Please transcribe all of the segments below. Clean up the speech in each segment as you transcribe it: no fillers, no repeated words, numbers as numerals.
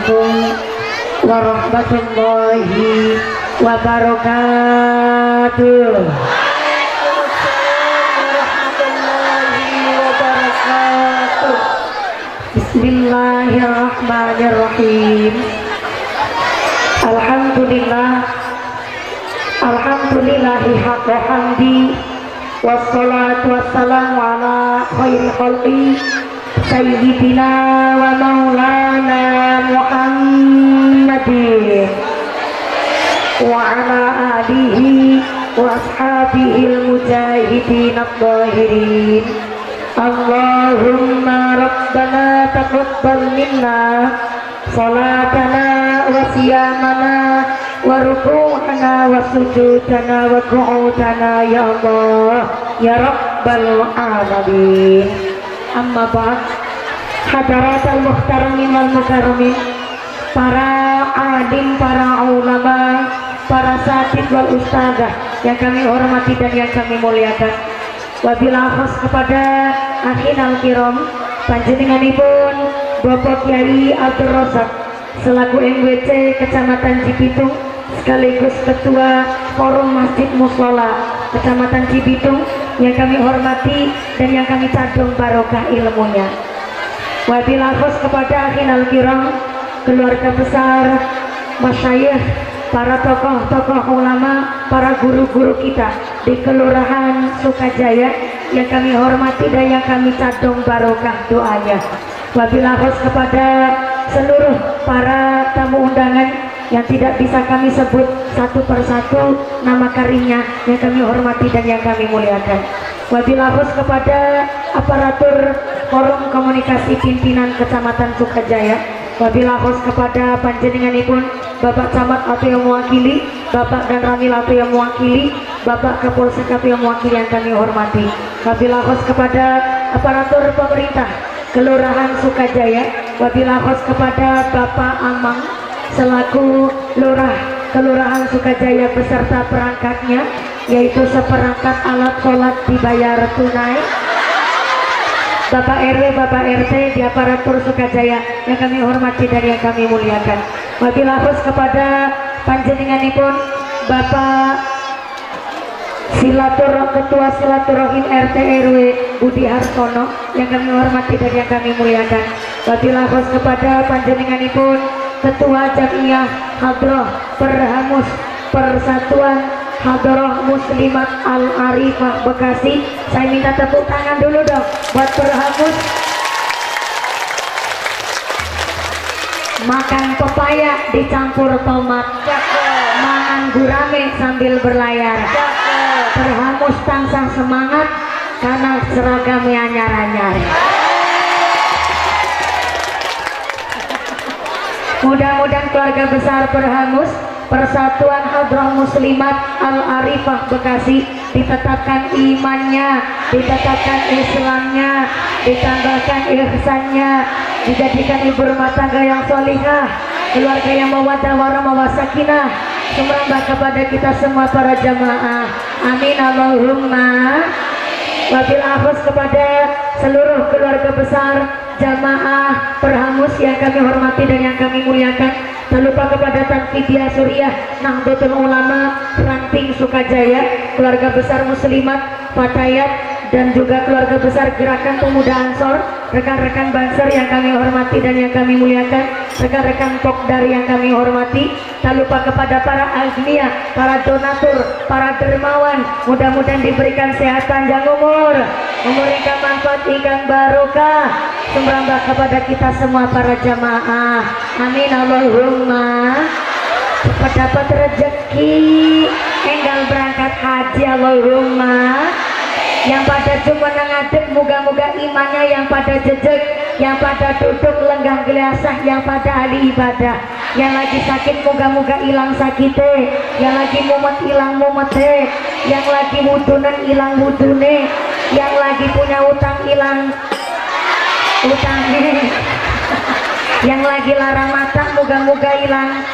Assalamualaikum warahmatullahi wabarakatuh. Bismillahirrahmanirrahim. Alhamdulillahi haqqa hamdi, wassalatu wassalamu ala khairi khalqi sayyidina wa maulana Muhammadin wa ala alihi wa ashabihil mujahidin at-tahirin. Allahumma rabbana taqabbal minna salatana wa siyamana wa ruku'ana wa sujudana wa qu'udana ya Allah ya rabbal alamin. Amma ba'd, hadaratul muhtaramin wal mukarramin, para alim, para ulama, para satid wal ustadzah yang kami hormati dan yang kami muliakan. Wabillahi khas kepada akhinal kiram panjenenganipun Bapak Kyai Abdul Razak selaku MWC Kecamatan Cibitung sekaligus Ketua Forum Masjid Mushola Kecamatan Cibitung yang kami hormati dan yang kami cadung barokah ilmunya. Wabillahi khas kepada akhinal kiram keluarga besar, masyayikh, para tokoh-tokoh ulama, para guru-guru kita di Kelurahan Sukajaya yang kami hormati dan yang kami cadung barokah doanya. Wabillahi khas kepada seluruh para tamu undangan yang tidak bisa kami sebut satu persatu nama karimnya yang kami hormati dan yang kami muliakan. Wabillahi khas kepada aparatur forum komunikasi pimpinan Kecamatan Sukajaya. Wabillahi khas kepada panjenenganipun Bapak Camat atau yang mewakili, Bapak dan Ramil atau yang mewakili, Bapak Kapolsek atau yang mewakili yang kami hormati. Wabillahi khas kepada aparatur pemerintah Kelurahan Sukajaya. Wabillahi khas kepada Bapak Amang selaku Lurah Kelurahan Sukajaya beserta perangkatnya, yaitu seperangkat alat sholat dibayar tunai. Bapak RW, Bapak RT di aparatur Sukajaya yang kami hormati dan yang kami muliakan. Wabillahi khas kepada panjenenganipun Bapak Ketua Silaturahim RT RW Budi Hartono yang kami hormati dan yang kami muliakan. Wabillahi khas kepada panjenenganipun Ketua Jamiyah Hadroh Perhamus Persatuan Hadroh Muslimat Al-Arifah Bekasi. Saya minta tepuk tangan dulu dong buat Perhamus. Makan pepaya dicampur tomat, mangan gurame sambil berlayar. Perhamus tansah semangat karena seragamnya anyar-anyar. Mudah-mudahan keluarga besar Perhamus Persatuan Hadroh Muslimat Al-Arifah Bekasi ditetapkan imannya, ditetapkan Islamnya, ditambahkan ihsannya, dijadikan ibu rumah tangga yang solihah, keluarga yang mawaddah warahmah wasakinah, sumrambah kepada kita semua para jamaah. Amin Allahumma. Wabillahi khas kepada seluruh keluarga besar jamaah Perhamus yang kami hormati dan yang kami muliakan. Tak lupa kepada Tanfidia Suriah Nahdlatul Ulama Ranting Sukajaya, keluarga besar Muslimat Fatayat, dan juga keluarga besar Gerakan Pemuda Ansor, rekan-rekan Banser yang kami hormati dan yang kami muliakan, rekan-rekan Pokdar yang kami hormati. Tak lupa kepada para agnia, para donatur, para dermawan, mudah-mudahan diberikan sehat panjang umur, memberikan manfaat ingkang barokah, sumrambah kepada kita semua para jamaah. Amin Allahumma. Cepat dapat rezeki, enggal berangkat haji Allahumma. Yang pada cuma ngadeg, moga-moga imannya yang pada jejeg, yang pada duduk lenggang gelasah, yang pada ahli ibadah. Yang lagi sakit moga-moga hilang sakite, yang lagi mumet hilang mumete, yang lagi wudunan hilang wudune, yang lagi punya utang hilang utangnya, yang lagi larang mata moga-moga hilang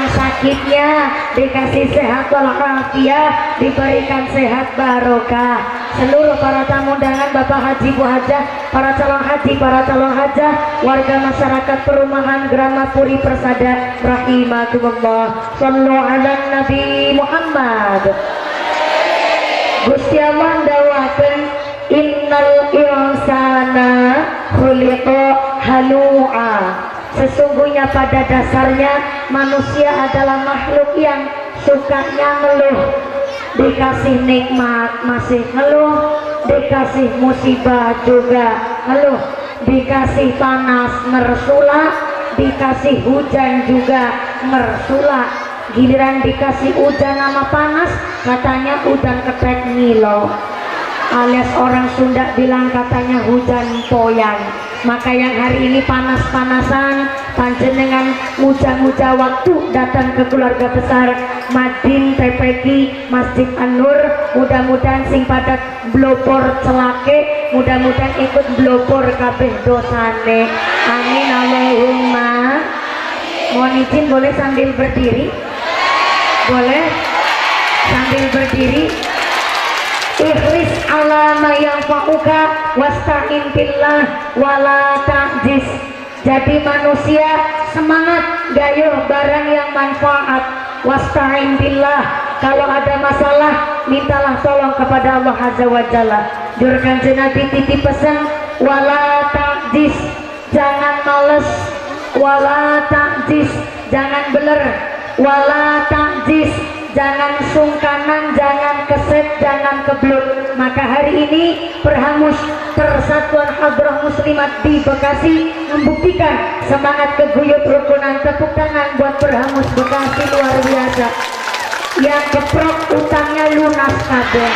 sakitnya, dikasih sehat walafiat, diberikan sehat barokah. seluruh para tamu undangan, Bapak Haji, Bu Hajah, para calon haji, para calon hajah, warga masyarakat perumahan Gramapuri Persada rahimakumullah. Shallu ala Nabi Muhammad. Gusti Allah dawakeun innal insana khuliqa halu'a. Sesungguhnya pada dasarnya manusia adalah makhluk yang sukanya ngeluh. Dikasih nikmat masih ngeluh, dikasih musibah juga ngeluh, dikasih panas ngersula, dikasih hujan juga ngersula. Giliran dikasih hujan sama panas katanya hujan ketek ngilo, alias orang Sunda bilang katanya hujan poyan. Maka yang hari ini panas-panasan panjenengan muja-muja waktu datang ke keluarga besar Madin TPQ Masjid An-Nur, mudah-mudahan sing padat blopor celake, mudah-mudahan ikut blopor kabeh dosane, amin Allahumma. Mohon izin boleh sambil berdiri, boleh sambil berdiri. Ikhlis ala ma yanfa'uka wasta'in billah wala ta'jiz. Jadi manusia semangat gayuh barang yang manfaat, wasta'in billah. Kalau ada masalah mintalah tolong kepada Allah Azza wa Jalla. Jurkan Nabi titip pesan wala ta'jiz, jangan males, wala ta'jiz, jangan beler, wala ta'jiz, jangan sungkanan, jangan keset, jangan keblok. Maka hari ini Perhamus Persatuan Hadrah Muslimat di Bekasi membuktikan semangat keguyup rukunan. Tepuk tangan buat Perhamus Bekasi, luar biasa. Yang keprok utangnya lunas kabeh.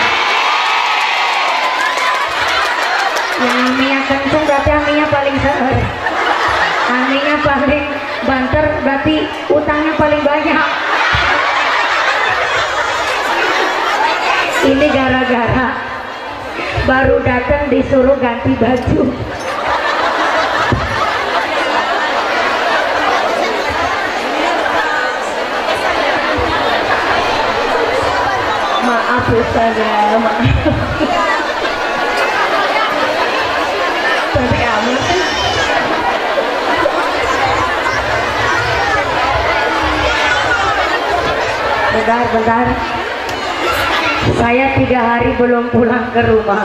Yang aminya kenceng berarti aminya paling seher, aminya paling banter berarti utangnya paling banyak. Ini gara-gara baru datang disuruh ganti baju. Maaf Ustazah, maaf. Tapi amat. Bentar. Saya 3 hari belum pulang ke rumah.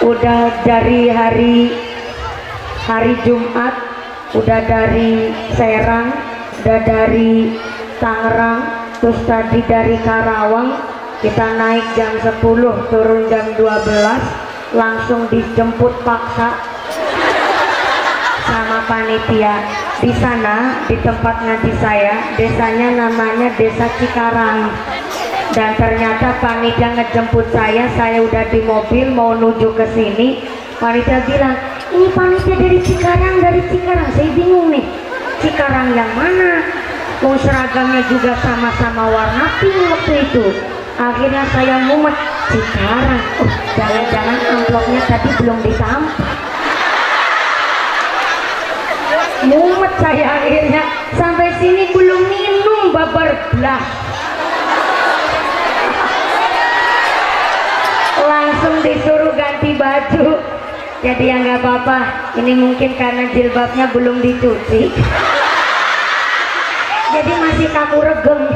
Udah dari hari Jumat, udah dari Serang, udah dari Tangerang, terus tadi dari Karawang. Kita naik jam 10, turun jam 12, langsung dijemput paksa sama panitia. Di sana, di tempat ngaji saya, desanya namanya Desa Cikarang. Dan ternyata panitia ngejemput saya udah di mobil mau nuju ke sini. Panitia bilang, ini panitia dari Cikarang. Saya bingung nih, Cikarang yang mana? Mau seragamnya juga sama-sama warna pink waktu itu. Akhirnya saya mumet, Cikarang. Oh, jangan-jangan amplopnya tadi belum ditampar. Mumet saya akhirnya, sampai sini belum minum babar belah. Langsung disuruh ganti baju. Jadi ya nggak apa-apa, ini mungkin karena jilbabnya belum dicuci. Jadi masih kaku regem.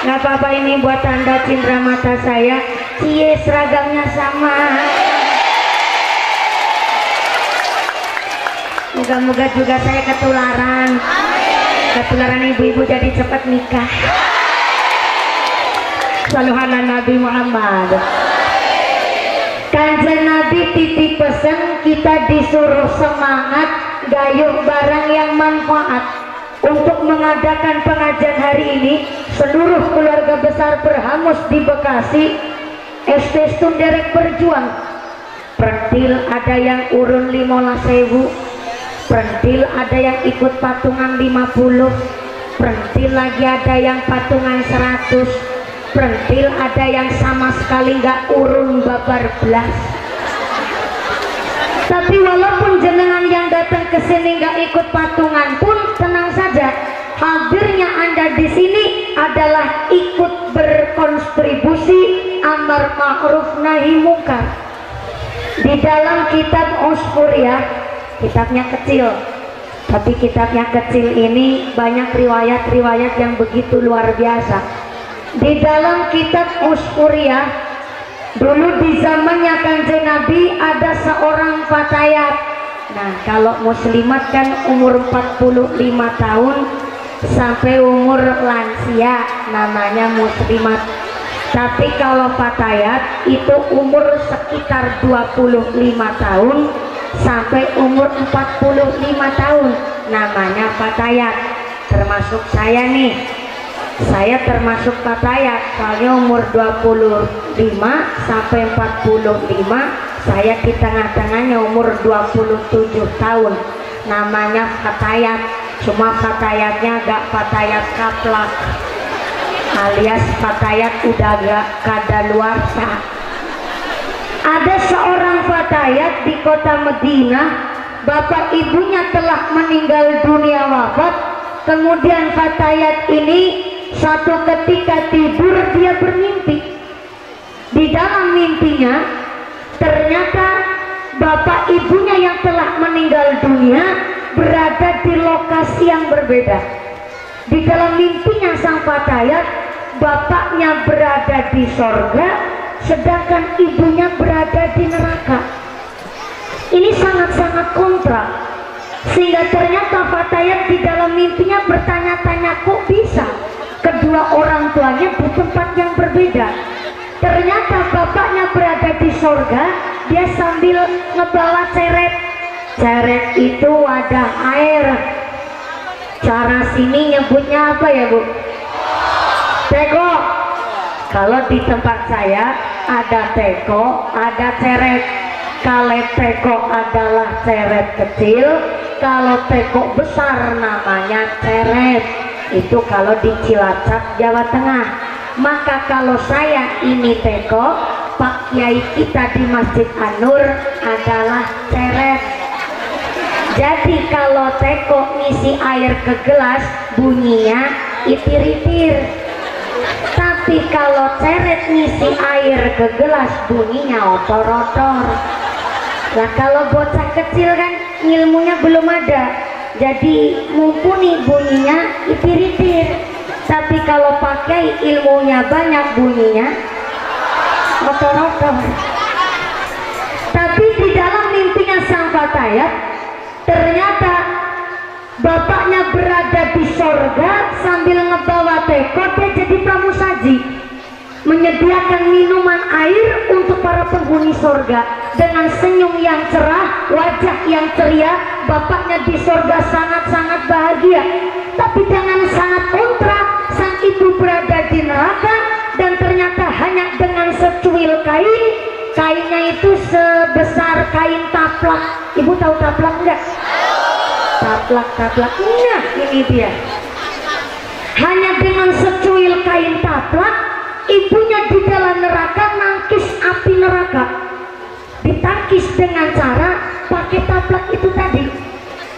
Nggak apa-apa, ini buat tanda cindera mata saya. Cie, seragamnya sama. Moga-moga juga saya ketularan ibu-ibu jadi cepat nikah. Shallu ala Nabi Muhammad. Kanjeng Nabi titip pesan kita disuruh semangat gayuh barang yang manfaat. Untuk mengadakan pengajian hari ini, seluruh keluarga besar Perhamus di Bekasi ST Stunderek berjuang. Prentil ada yang urun 15.000, prentil ada yang ikut patungan 50, prentil lagi ada yang patungan 100, prentil ada yang sama sekali nggak urun babar belas. Tapi walaupun jenengan yang datang ke sini nggak ikut patungan pun tenang saja, hadirnya Anda di sini adalah ikut berkontribusi amar ma'ruf nahi mungkar. Di dalam kitab Usfur ya, kitabnya kecil, tapi kitabnya kecil ini banyak riwayat-riwayat yang begitu luar biasa. Di dalam kitab Usfur ya, dulu di zamannya Kanjeng Nabi ada seorang fatayat. Nah, kalau muslimat kan umur 45 tahun sampai umur lansia namanya muslimat. Tapi kalau fatayat itu umur sekitar 25 tahun sampai umur 45 tahun namanya fatayat. Termasuk saya nih, saya termasuk fatayat. Soalnya umur 25 sampai 45, saya di tengah-tengahnya umur 27 tahun namanya fatayat. Cuma fatayatnya gak fatayat kaplak, alias fatayat udah gak kadaluarsa. Ada seorang fatayat di kota Madinah, bapak ibunya telah meninggal dunia wafat. Kemudian fatayat ini satu ketika tidur dia bermimpi. Di dalam mimpinya ternyata bapak ibunya yang telah meninggal dunia berada di lokasi yang berbeda. Di dalam mimpinya sang fatayat, bapaknya berada di sorga, sedangkan ibunya berada di neraka. Ini sangat-sangat kontra, sehingga ternyata fatayat di dalam mimpinya bertanya-tanya, kok bisa kedua orang tuanya di tempat yang berbeda. Ternyata bapaknya berada di sorga, dia sambil ngebawa ceret. Ceret itu wadah air. Cara sini nyebutnya apa ya Bu? Teko. Kalau di tempat saya ada teko, ada ceret. Kalau teko adalah ceret kecil, kalau teko besar namanya ceret. Itu kalau di Cilacap, Jawa Tengah. Maka kalau saya ini teko, Pak Kiai kita di Masjid An-Nur adalah ceret. Jadi kalau teko ngisi air ke gelas bunyinya itir-itir, tapi kalau ceret ngisi air ke gelas bunyinya otor-otor. Nah kalau bocah kecil kan ilmunya belum ada, jadi mumpuni bunyinya itir-itir. Tapi kalau pakai ilmunya banyak bunyinya otor-otor. Tapi di dalam mimpinya sang fatayat, ternyata bapaknya berada di sorga sambil ngebawa teko, dia jadi pramusaji, menyediakan minuman air untuk para penghuni sorga. Dengan senyum yang cerah, wajah yang ceria, bapaknya di sorga sangat-sangat bahagia. Tapi dengan sangat kontra, sang ibu berada di neraka, dan ternyata hanya dengan secuil kain. Kainnya itu sebesar kain taplak. Ibu tahu taplak enggak? Taplak. Nah ini dia. Hanya dengan secuil kain taplak, ibunya di dalam neraka nangkis api neraka. Ditangkis dengan cara pakai taplak itu tadi.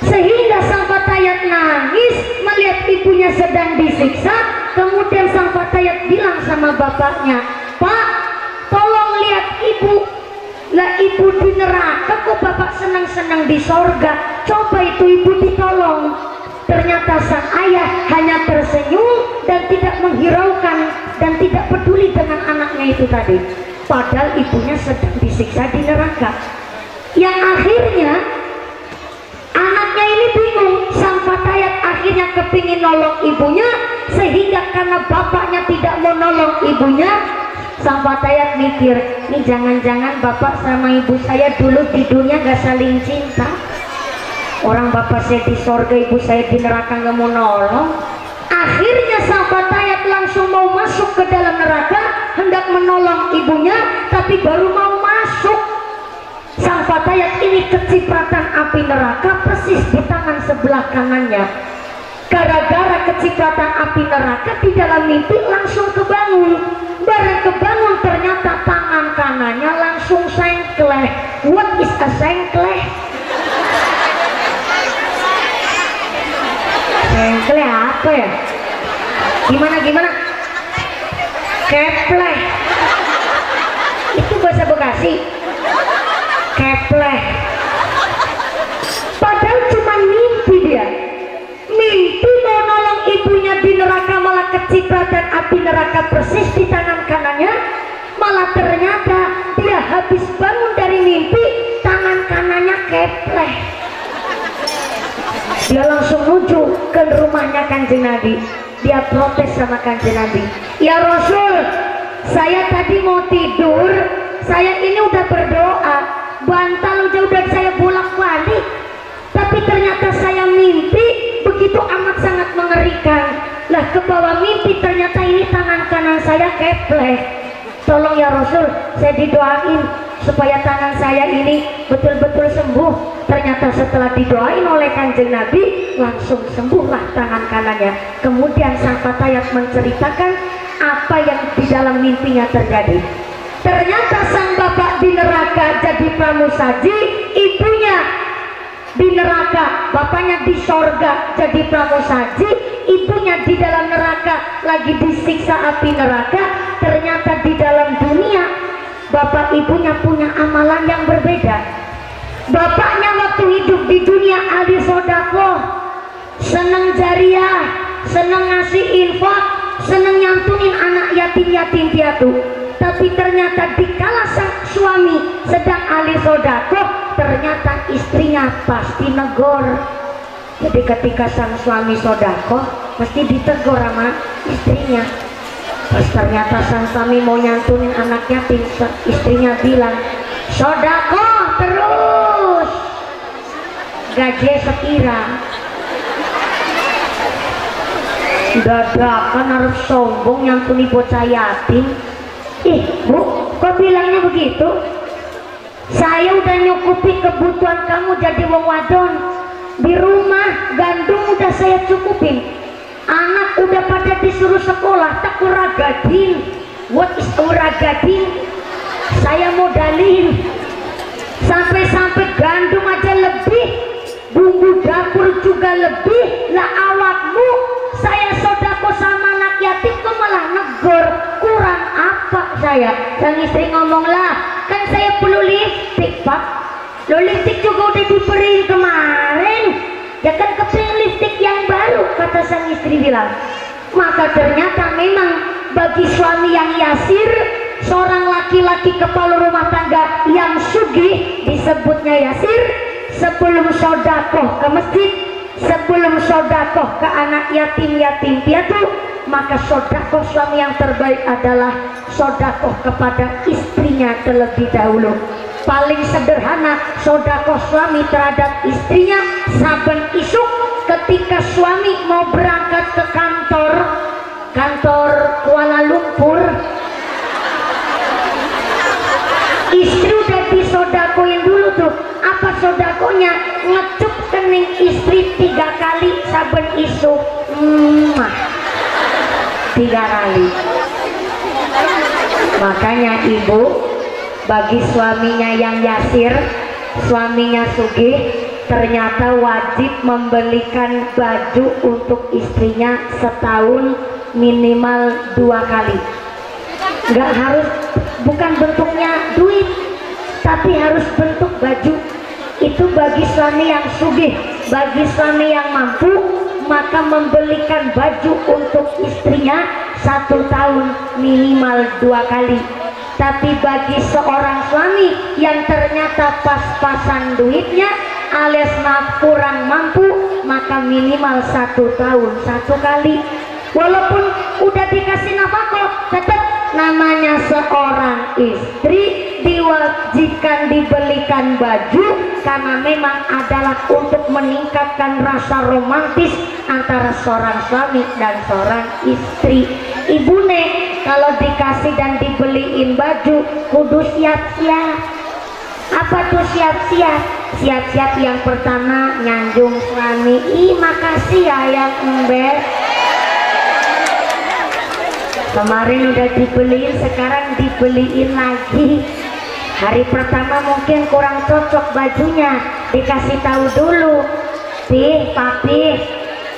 Sehingga sang fatayat nangis melihat ibunya sedang disiksa. Kemudian sang fatayat bilang sama bapaknya, Pak, tolong lihat ibu. Lah ibu di neraka, kok bapak senang-senang di sorga? Coba itu ibu ditolong. Ternyata sang ayah hanya tersenyum dan tidak menghiraukan dan tidak peduli dengan anaknya itu tadi. Padahal ibunya sedang disiksa di neraka. Yang akhirnya anaknya ini bingung. Sang fatayat akhirnya kepingin nolong ibunya, sehingga karena bapaknya tidak mau nolong ibunya, sang fatayat mikir, nih jangan-jangan bapak sama ibu saya dulu di dunia gak saling cinta. Orang bapak saya di sorga, ibu saya di neraka gak mau nolong. Akhirnya sang fatayat langsung mau masuk ke dalam neraka, hendak menolong ibunya, tapi baru mau masuk, sang fatayat ini kecipratan api neraka persis di tangan sebelah kanannya. Gara-gara kecipratan api neraka di dalam mimpi langsung kebangun. Barang kebangun ternyata tangan kanannya langsung sengkleh. What is a sengkleh? Sengkleh apa ya? Gimana? Kepleh. sih? Kepleh. Padahal cuma mimpi dia. Mimpi mau nolong ibunya di neraka, malah kecipratan api neraka persis di tangan kanannya. Malah ternyata dia habis bangun dari mimpi, tangan kanannya kepleh. Dia langsung menuju ke rumahnya Kanjeng Nabi. Dia protes sama Kanjeng Nabi, ya Rasul, saya tadi mau tidur, saya ini udah berdoa, bantal udah saya bolak-balik, tapi ternyata saya mimpi begitu amat sangat mengerikan. Lah ke bawah mimpi ternyata ini tangan kanan saya kepleh. Tolong ya Rasul, saya didoain supaya tangan saya ini betul-betul sembuh. Ternyata setelah didoain oleh Kanjeng Nabi, langsung sembuhlah tangan kanannya. Kemudian sang Fatayat menceritakan apa yang di dalam mimpinya terjadi. Ternyata sang bapak di neraka jadi pramusaji, ibunya di neraka, bapaknya di sorga jadi pramusaji, ibunya di dalam neraka lagi disiksa api neraka. Ternyata di dalam dunia bapak ibunya punya amalan yang berbeda. Bapaknya waktu hidup di dunia ahli sodako, seneng jariah, seneng ngasih infak, seneng nyantunin anak yatim-yatim piatu. Tapi ternyata dikala sang suami sedang ahli sodako, ternyata istrinya pasti negor. Jadi ketika sang suami sodako, mesti ditegur sama istrinya. Pas ternyata sang suami mau nyantunin anak yatim, istrinya bilang, sodako terus, gaji sekira. Dadakan harus sombong nyantuni bocah yatim. Ih bu, kok bilangnya begitu? Saya udah nyukupi kebutuhan kamu jadi wong wadon. Di rumah gandum udah saya cukupin, anak udah pada disuruh sekolah, tak uragadin. What is uragadin? Saya modalin. Sampai-sampai gandum aja lebih, bumbu dapur juga lebih. Lah awakmu, saya sodako sama anak yatim kok malah negor, kurang apa saya? Sang istri ngomong, lah kan saya perlu lipstick pak. Lo lipstick juga udah diberi kemarin, ya kan keping lipstick yang baru, kata sang istri bilang. Maka ternyata memang bagi suami yang yasir, seorang laki-laki kepala rumah tangga yang sugih, disebutnya yasir, sebelum sodakoh ke masjid, sebelum sodakoh ke anak yatim-yatim piatu, maka sodakoh suami yang terbaik adalah sodakoh kepada istrinya terlebih dahulu. Paling sederhana sodakoh suami terhadap istrinya, saben isuk ketika suami mau berangkat ke kantor Kuala Lumpur, istri udah disodakoin dulu tuh. Apa sodakonya? Ngecup kening istri 3 kali saben isu. 3 kali. Makanya ibu, bagi suaminya yang yasir, suaminya sugih, ternyata wajib membelikan baju untuk istrinya setahun minimal 2 kali. Nggak harus, bukan bentuknya duit, tapi harus bentuk baju. Itu bagi suami yang sugih. Bagi suami yang mampu, maka membelikan baju untuk istrinya 1 tahun minimal 2 kali. Tapi bagi seorang suami yang ternyata pas-pasan duitnya alias kurang mampu, maka minimal 1 tahun 1 kali. Walaupun udah dikasih nafkah, tetap namanya seorang istri diwajibkan dibelikan baju, karena memang adalah untuk meningkatkan rasa romantis antara seorang suami dan seorang istri. Ibune kalau dikasih dan dibeliin baju kudu siap-siap. Apa tuh siap-siap? Siap-siap yang pertama nyanjung suami, ih makasih ya yang ember, kemarin udah dibeliin, sekarang dibeliin lagi. Hari pertama mungkin kurang cocok bajunya, dikasih tahu dulu, papi,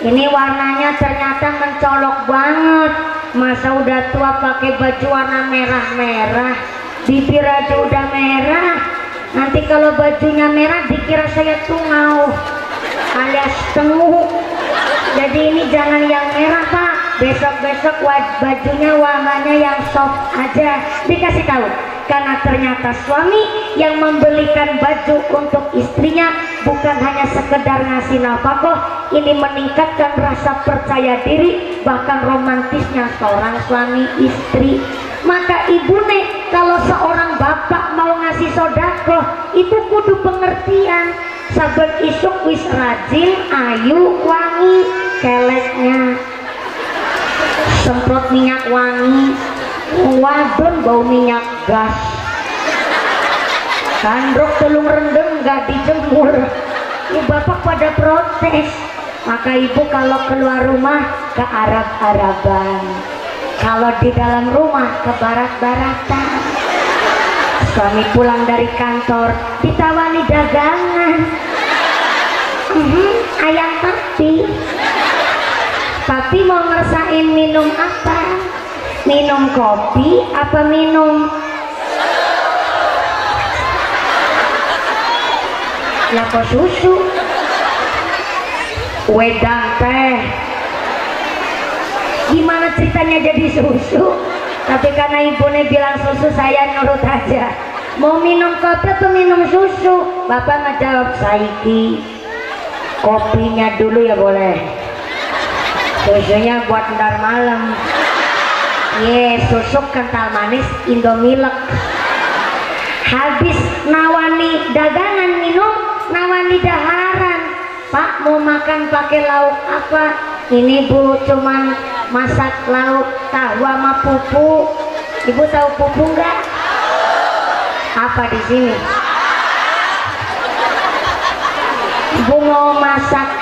ini warnanya ternyata mencolok banget, masa udah tua pakai baju warna merah-merah. bibir aja udah merah. Nanti kalau bajunya merah dikira saya tungau alias tengu. Jadi ini jangan yang merah Pak, besok-besok bajunya warnanya yang soft aja. Dikasih tahu, karena ternyata suami yang membelikan baju untuk istrinya bukan hanya sekedar ngasih nafkah, ini meningkatkan rasa percaya diri, bahkan romantisnya seorang suami istri. Maka ibu nek, kalau seorang bapak mau ngasih sodako itu kudu pengertian. Saben isuk wis rajin, ayu, wangi, keleknya semprot minyak wangi, wadon bau minyak gas, kandrok telung rendeng gak dijemur. Ini bapak pada protes. Maka ibu kalau keluar rumah ke Arab-Araban, kalau di dalam rumah ke barat-baratan. Suami pulang dari kantor ditawani dagangan, ayam papi mau ngerasain minum apa? Minum kopi apa minum lako susu? Wedang teh. Gimana ceritanya jadi susu? Tapi karena ibunya bilang susu, saya nurut aja. Mau minum kopi atau minum susu? Bapak ngejawab, saiki kopinya dulu ya boleh, susunya buat ntar malam. Susu kental manis Indomilk. Habis nawani dagangan minum, nawani daharan. Pak mau makan pakai lauk apa? Ini Bu cuman masak lauk tahu sama pupu. Ibu tahu pupu enggak? Apa di sini? Ibu mau masak.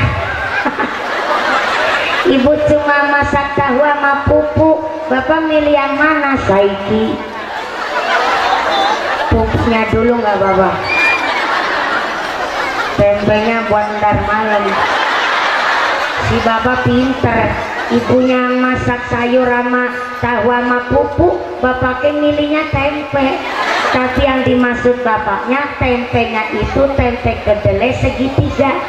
Ibu cuma masak tahu sama pupu. Bapak milih yang mana? Saiki. Pupunya dulu nggak Bapak? Tempenya buat ntar malam. Si Bapak pinter. Ibunya masak sayur sama tahu sama pupu, bapaknya milihnya tempe. Tapi yang dimaksud bapaknya, tempenya itu tempe kedelai segitiga.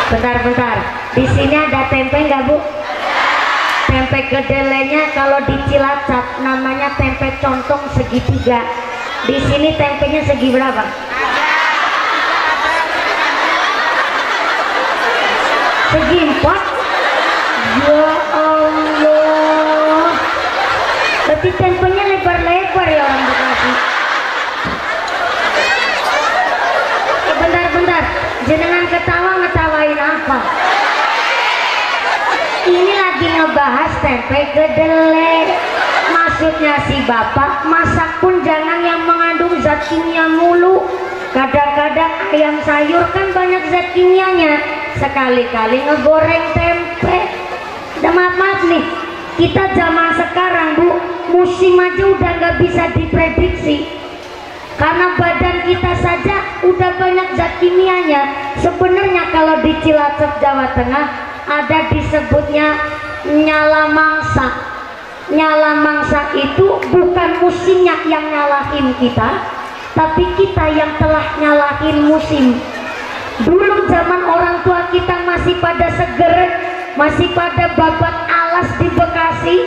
Bentar, di sini ada tempe nggak Bu? Tempe kedelainya kalau di Cilacap namanya tempe contong segitiga. Di sini tempenya segi berapa? Segi 4. Ya Allah, berarti tempenya lebar-lebar ya orang Bekasi. Bentar, jenengan ketawa ngetawain apa? Ini lagi ngebahas tempe kedelai. Maksudnya si bapak masak pun jangan yang mengandung zat kimia mulu. Kadang-kadang ayam sayur kan banyak zat kimianya. Sekali-kali ngegoreng tempe. Dan maaf nih, kita zaman sekarang Bu, musim aja udah nggak bisa diprediksi. Karena badan kita saja udah banyak zat kimianya. Sebenarnya kalau di Cilacap Jawa Tengah ada disebutnya nyala mangsa. Nyala mangsa itu bukan musimnya yang nyalahin kita, tapi kita yang telah nyalahin musim. Dulu zaman orang tua kita masih pada seger, masih pada babat alas di Bekasi,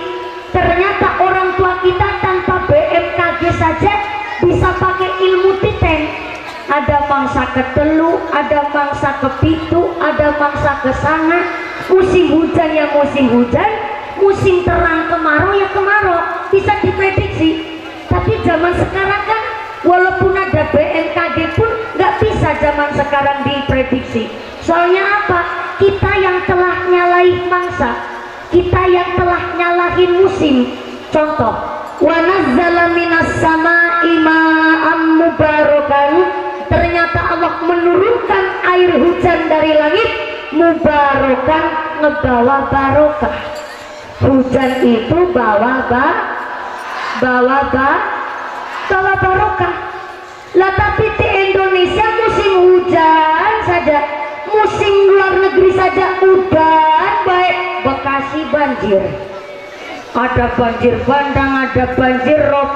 ternyata orang tua kita tanpa BMKG saja bisa pakai ilmu titen. Ada mangsa ketelu, ada mangsa kepitu, ada mangsa kesana. Musim hujan ya musim hujan, musim terang kemarau ya kemarau, bisa diprediksi. Tapi zaman sekarang kan walaupun ada BMKG pun nggak bisa zaman sekarang diprediksi. Soalnya apa? Kita yang telah nyalahin mangsa, kita yang telah nyalahin musim. Contoh, wa nazzala minas samaa'i ma'an mubarakan. Ternyata Allah menurunkan air hujan dari langit, mubarakan, ngebawa barokah. Hujan itu bawa barokah. Lah tapi di Indonesia musim hujan saja, musim luar negeri saja udah baik. Bekasi banjir, ada banjir bandang, ada banjir rob,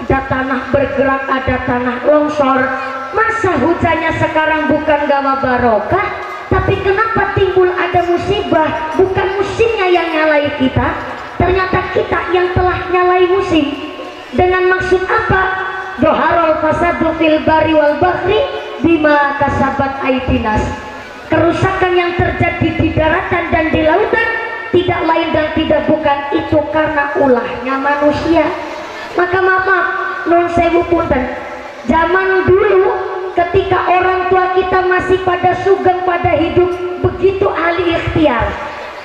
ada tanah bergerak, ada tanah longsor. Masa hujannya sekarang bukan gawa barokah, tapi kenapa timbul ada musibah? Bukan musimnya yang nyalai kita, ternyata kita yang telah nyalai musim. Dengan maksud apa? Doharul fasadu fil bari wal bahri bima kasabat aidinas. Kerusakan yang terjadi di daratan dan di lautan tidak lain dan tidak bukan itu karena ulahnya manusia. Maka maaf, nun sewu punten, zaman dulu ketika orang tua kita masih pada sugeng, pada hidup, begitu ahli ikhtiar,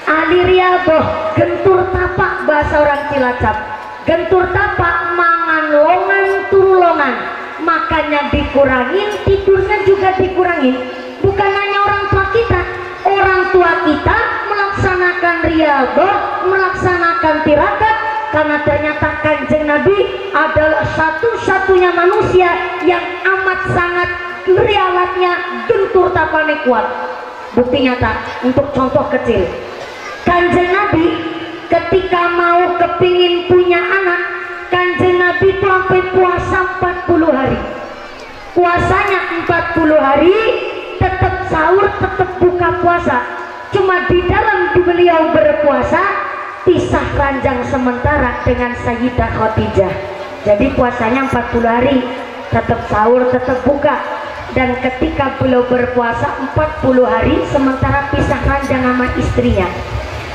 ahli riadoh, gentur tapak bahasa orang Cilacap. Gentur tapak, mangan longan, turu longan, makannya dikurangin, tidurnya juga dikurangin. Bukan hanya orang tua kita melaksanakan riadoh, melaksanakan tirakat, karena ternyata Kanjeng Nabi adalah satu-satunya manusia yang amat sangat rialatnya, gentur tapane kuat. Bukti nyata untuk contoh kecil, Kanjeng Nabi ketika mau kepingin punya anak, Kanjeng Nabi itu sampai puasa 40 hari. Puasanya 40 hari, tetap sahur, tetap buka puasa. Cuma di dalam beliau berpuasa pisah ranjang sementara dengan Sayyidah Khadijah. Jadi puasanya 40 hari, tetap sahur, tetap buka. Dan ketika beliau berpuasa 40 hari, sementara pisah ranjang sama istrinya.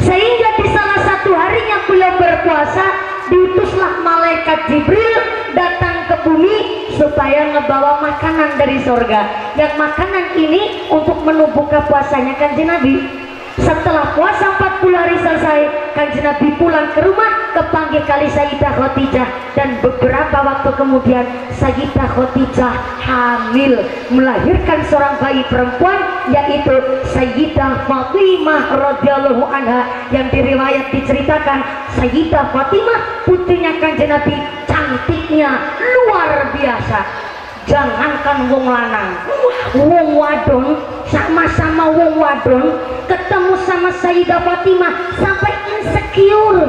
Sehingga di salah satu harinya beliau berpuasa, diutuslah malaikat Jibril datang ke bumi supaya ngebawa makanan dari sorga. Yang makanan ini untuk menu buka puasanya Kanjeng Nabi. Setelah puasa 40 hari selesai, Kanjeng Nabi pulang ke rumah, kepanggil kali Sayyidah Khadijah, dan beberapa waktu kemudian Sayyidah Khadijah hamil, melahirkan seorang bayi perempuan, yaitu Sayyidah Fatimah radhiyallahu anha. Yang diriwayat diceritakan Sayyidah Fatimah putrinya Kanjeng Nabi, cantiknya luar biasa. Jangankan wong lanang, wong wadon, sama-sama wong wadon ketemu sama Sayyidah Fatimah sampai insecure.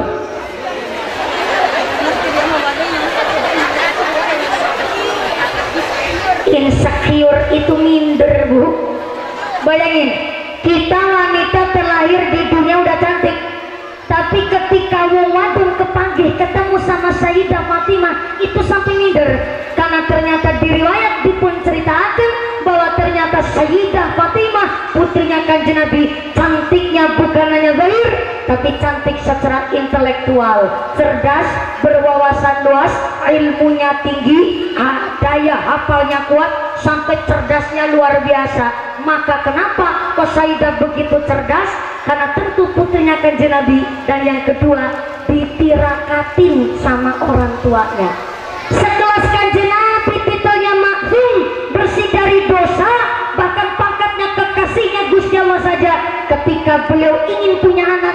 Insecure itu minder, Bu. Bayangin, kita wanita terlahir di dunia udah cantik, tapi ketika wong wadon kepanggih ketemu sama Sayyidah Fatimah itu sampai minder. Karena ternyata diriwayat dipun ceritakan bahwa ternyata Sayyidah Fatimah putrinya Kanjeng Nabi cantiknya bukan hanya zahir, tapi cantik secara intelektual, cerdas, berwawasan luas, ilmunya tinggi, daya hafalnya kuat, sampai cerdasnya luar biasa. Maka kenapa kok Sayyidah begitu cerdas? Karena tentu putrinya Kanjeng Nabi. Dan yang kedua, ditirakatin sama orang tuanya. Sekelas Kanjeng Nabi, titelnya maksum, bersih dari dosa, bahkan pangkatnya kekasihnya Gusti Allah saja. Ketika beliau ingin punya anak,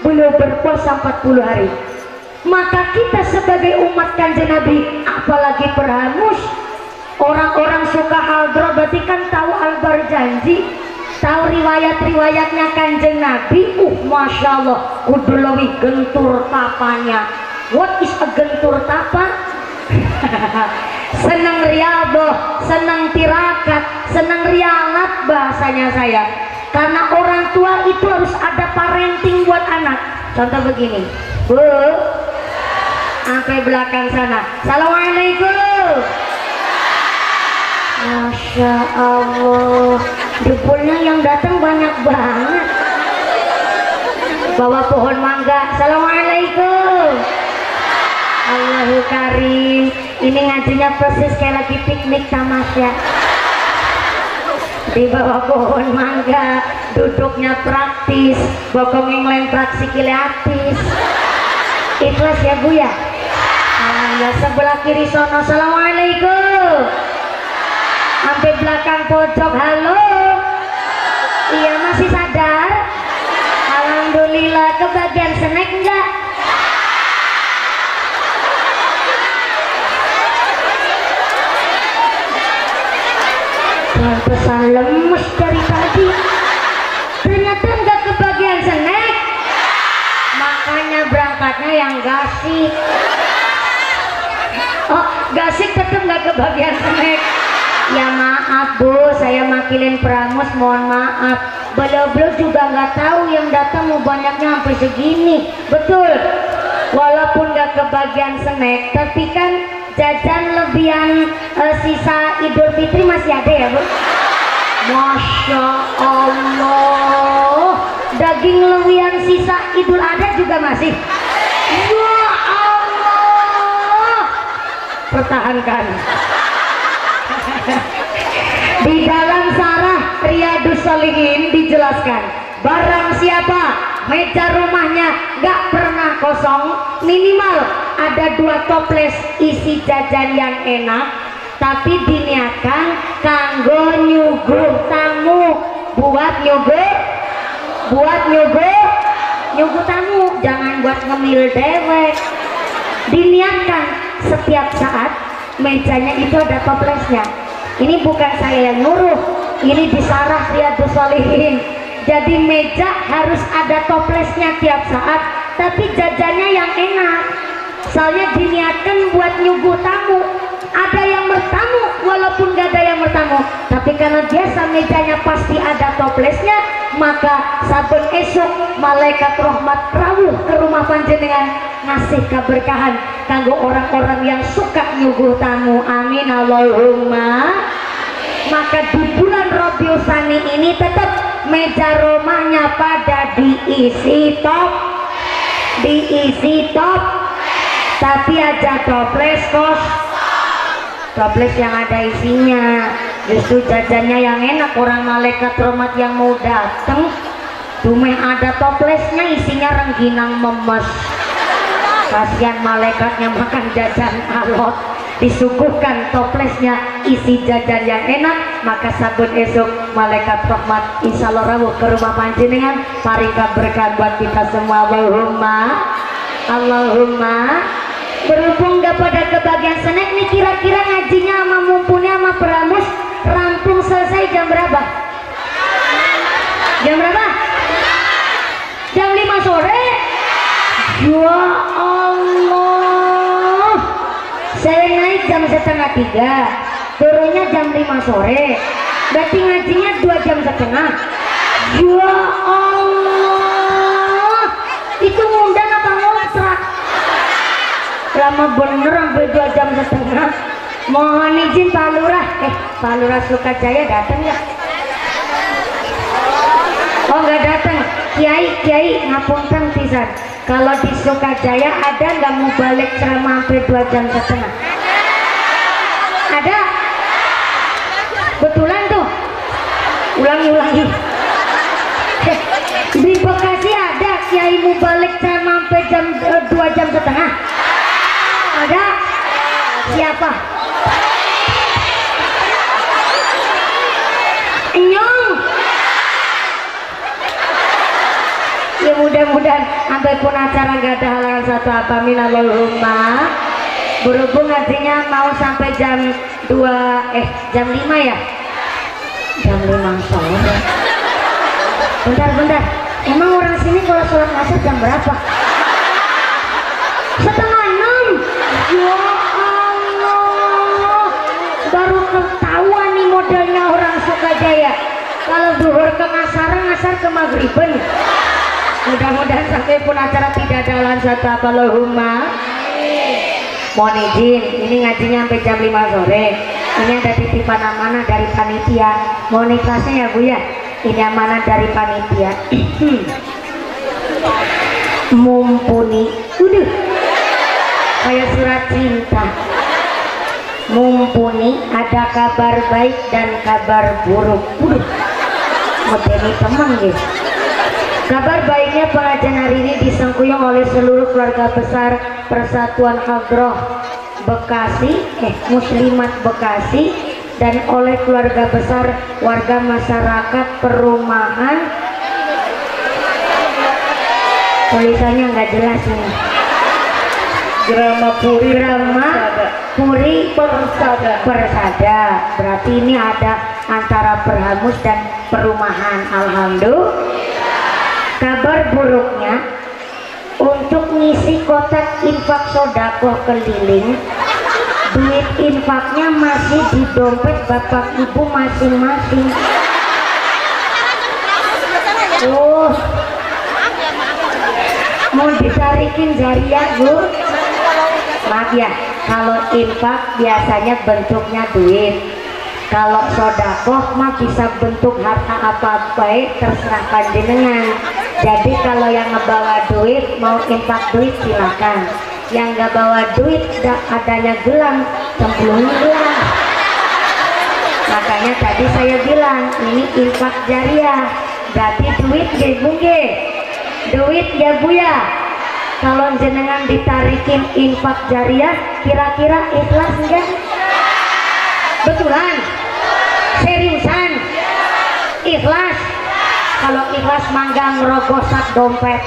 beliau berpuasa 40 hari. Maka kita sebagai umat Kanjeng Nabi, apalagi perhamus, orang-orang suka haldro, berarti kan tahu albar janji, tahu riwayat-riwayatnya Kanjeng Nabi. Masya Allah, udulawi gentur tapanya. What is a gentur tapa? Senang riadoh, senang tirakat, senang rialat bahasanya saya. Karena orang tua itu harus ada parenting buat anak. Contoh begini, Bu, sampai belakang sana, assalamualaikum. Masya Allah, jempolnya yang datang banyak banget. Bawa pohon mangga, assalamualaikum. Allahu Karim. Ini ngajinya persis kayak lagi piknik tamasya. Di bawah pohon mangga, duduknya praktis, bokongnya ngelemprak sikile atis. Ikhlas ya Bu ya? Alhamdulillah. Sebelah kiri sono, assalamualaikum. Sampai belakang pojok, halo. Iya, masih sadar? Alhamdulillah. Kebagian snack enggak? Pesan lemes dari tadi, ternyata enggak kebagian snack, makanya berangkatnya yang gasik. Oh, gasik tetap nggak kebagian snack. Ya maaf Bu, saya makilin Pramus, mohon maaf. Belo-belo juga nggak tahu yang datang mau banyaknya sampai segini. Betul. Walaupun nggak kebagian snack, tapi kan jajan lebihan sisa Idul Fitri masih ada ya Bu. Masya Allah, daging lebihan sisa Idul Adha juga masih. Ya Allah, pertahankan. Di dalam Sarah Riyadus Shalihin dijelaskan, barang siapa meja rumahnya gak pernah kosong, minimal ada 2 toples isi jajan yang enak, tapi diniatkan kanggo nyuguh tamu, buat nyuguh tamu, jangan buat ngemil dewek. Diniatkan setiap saat mejanya itu ada toplesnya. Ini bukan saya yang nyuruh, ini di Sarah Riyadus Shalihin. Jadi meja harus ada toplesnya tiap saat, tapi jajannya yang enak. Soalnya diniatkan buat nyuguh tamu. Ada yang bertamu, walaupun gak ada yang bertamu, tapi karena biasa mejanya pasti ada toplesnya, maka saben esok malaikat rahmat rawuh ke rumah panjenengan ngasih keberkahan kanggo orang-orang yang suka nyuguh tamu. Amin Allahumma. Maka di bulan Rabiul Tsani ini tetap meja rumahnya pada diisi top, tapi aja toples toples yang ada isinya. Justru jajannya yang enak, orang malaikat rahmat yang mau datang cuma ada toplesnya isinya rengginang memes. Kasihan malaikatnya makan jajan alot, disuguhkan toplesnya isi jajan yang enak, maka sabun esok malaikat rahmat insya Allah rawuh ke rumah panjenengan parika berkah buat kita semua. Allahumma. Berhubung gak pada kebagian snack nih, kira-kira ngajinya sama mumpuni sama Pramus rampung selesai jam berapa? Jam berapa? Jam 5 sore. Ya Allah, saya naik jam 2:30, turunnya jam 5 sore, berarti ngajinya 2,5 jam. Ya Allah, itu ngundang apa ngontrak? Lama bener sampai 2,5 jam. Mohon izin Pak Lurah, Pak Lurah Sukajaya datang ya? Oh nggak datang. Kiai ngapunten pisan. Kalau di Sukajaya ada nggak mau balik ceramah sampai 2,5 jam? Ada? Betulan tuh? Ulangi. Di Bekasi ada Kiai mau balik ceramah sampai 2,5 jam? Ada? Siapa? Nyong. Ya mudah-mudahan sampai pun acara gak ada halangan satu apa. Amin Allahumma. Berhubung ngajinya mau sampai jam 5 ya? Jam 5 sore. Bentar. Emang orang sini kalau sholat asar jam berapa? 5:30. Ya Allah, baru ketahuan nih modelnya orang Sukajaya. Kalau duhur ke ngasar ke maghriben. Mudah-mudahan sampai pun acara tidak ada halangan satu apa. Allahumma. Mohon izin, ini ngajinya sampai jam 5 sore. Ini ada titipan amanah dari panitia. Mohon ikhlasnya ya Bu ya. Ini amanah dari panitia. Mumpuni. Udah. Kayak surat cinta. Mumpuni ada kabar baik dan kabar buruk. Udah. Modeli teman gitu. Kabar baiknya pengajian hari ini disengkuyung oleh seluruh keluarga besar Persatuan Hadroh Bekasi, Muslimat Bekasi, dan oleh keluarga besar warga masyarakat perumahan. Tulisannya nggak jelas nih. Grama Puri Persada. Berarti ini ada antara Perhamus dan perumahan. Alhamdulillah. Kabar buruknya, untuk ngisi kotak infak sodakoh keliling duit infaknya masih di dompet bapak ibu masing-masing. Oh, mau ditarikin jariah Bu? Maaf ya, kalau infak biasanya bentuknya duit. Kalau sodakoh mah bisa bentuk harta apa-apa, terserah panjenengan. Jadi kalau yang ngebawa duit mau infak duit silakan. Yang nggak bawa duit adanya gelang cemplungin gelang. Makanya tadi saya bilang ini infak jariah. Berarti duit ya Bu ge. Duit ya Bu ya. Kalau jenengan ditarikin infak jariah kira-kira ikhlas enggak? Betulan? Seriusan? Ikhlas? Kalau ikhlas mangga ngerogoh sak dompet.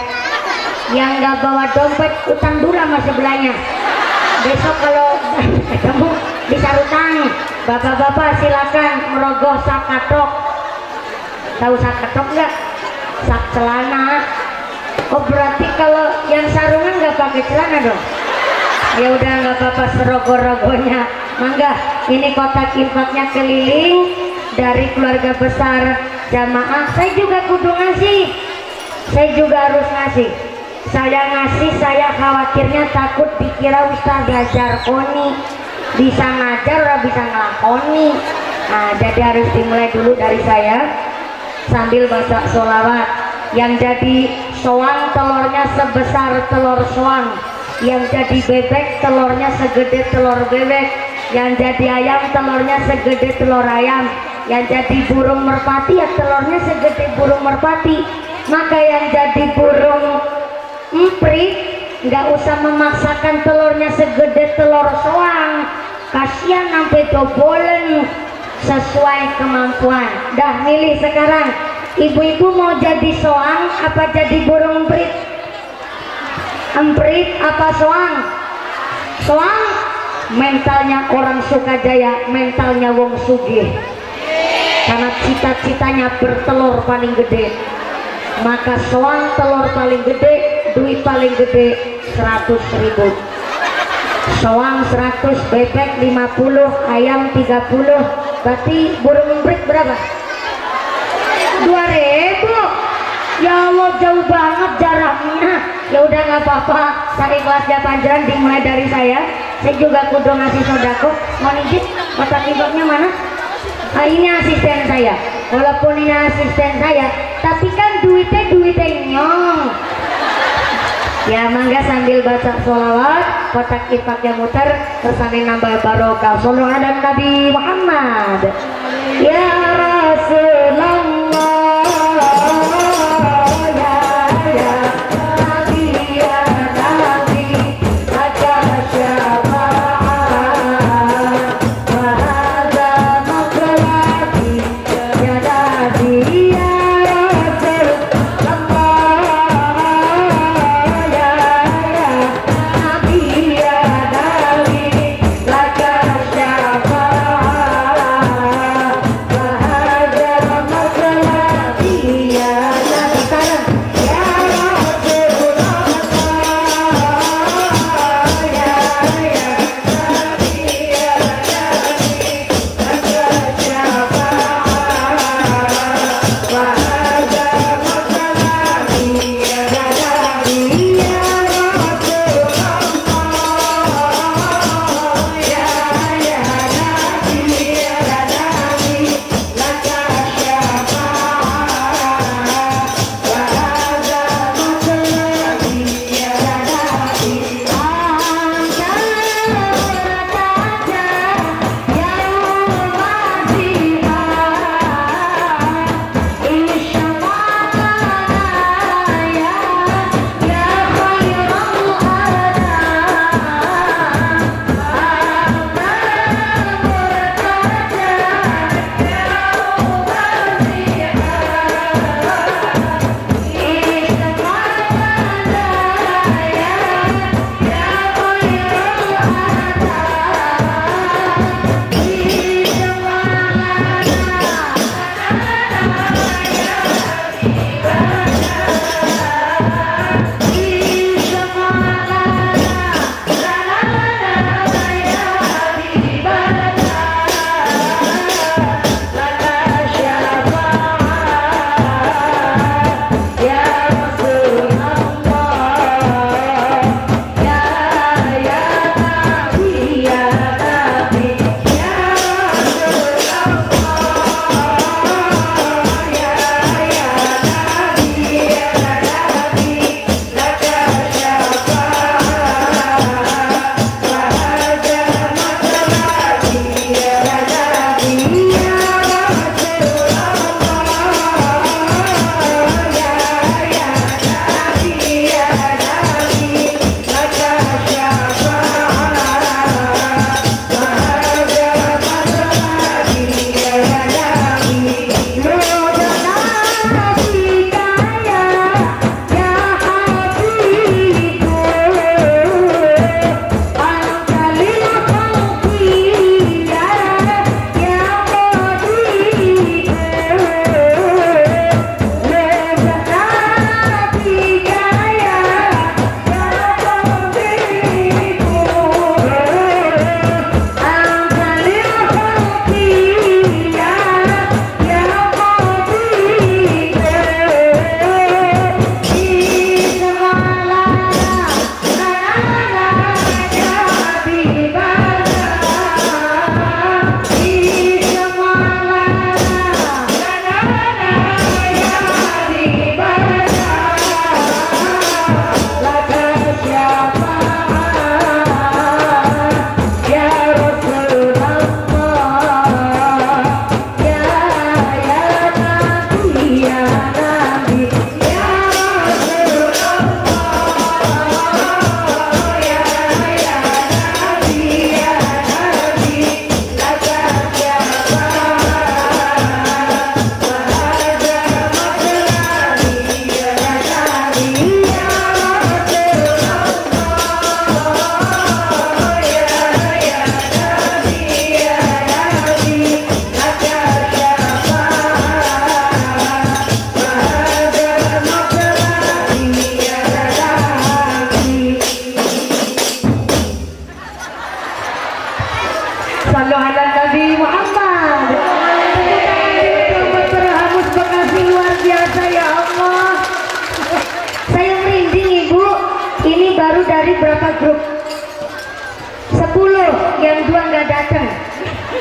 Yang nggak bawa dompet utang dulu sama sebelahnya. Besok kalau kamu bisa utang, bapak-bapak silakan merogoh sak katok. Tahu sak katok nggak? Sak celana. Oh berarti kalau yang sarungan nggak pakai celana dong? Ya udah nggak apa-apa serogoh-rogohnya. Mangga, ini kotak infaknya keliling dari keluarga besar jamaah. Saya juga kudu ngasih. Saya juga harus ngasih. Saya ngasih, saya khawatirnya takut dikira Ustaz belajar koni, bisa ngajar atau bisa ngelakoni. Nah jadi harus dimulai dulu dari saya sambil baca sholawat. Yang jadi soang telurnya sebesar telur soang, yang jadi bebek telurnya segede telur bebek, yang jadi ayam telurnya segede telur ayam, yang jadi burung merpati ya telurnya segede burung merpati. Maka yang jadi burung emprit nggak usah memaksakan telurnya segede telur soang, kasihan sampai dobolen, sesuai kemampuan. Dah milih sekarang, ibu-ibu mau jadi soang apa jadi burung emprit? Emprit apa soang? Soang mentalnya orang Sukajaya, mentalnya wong sugih, karena cita-citanya bertelur paling gede. Maka soang telur paling gede, duit paling gede 100.000. Soang 100, bebek 50, ayam 30. Berarti burung emprit berapa? 2.000. Ya Allah jauh banget jaraknya. Ya udah nggak apa-apa, saya kelasnya panjang dimulai dari saya. Saya juga kudu ngasih sodako. Mau nijit kotak infaknya mana? Nah, ini asisten saya. Walaupun ini asisten saya, tapi kan duitnya nyong. Ya mangga sambil baca sholawat, kotak infaknya muter, terus sambil nambah barokah. Sholawat ada Nabi Muhammad. Ya Rasulullah.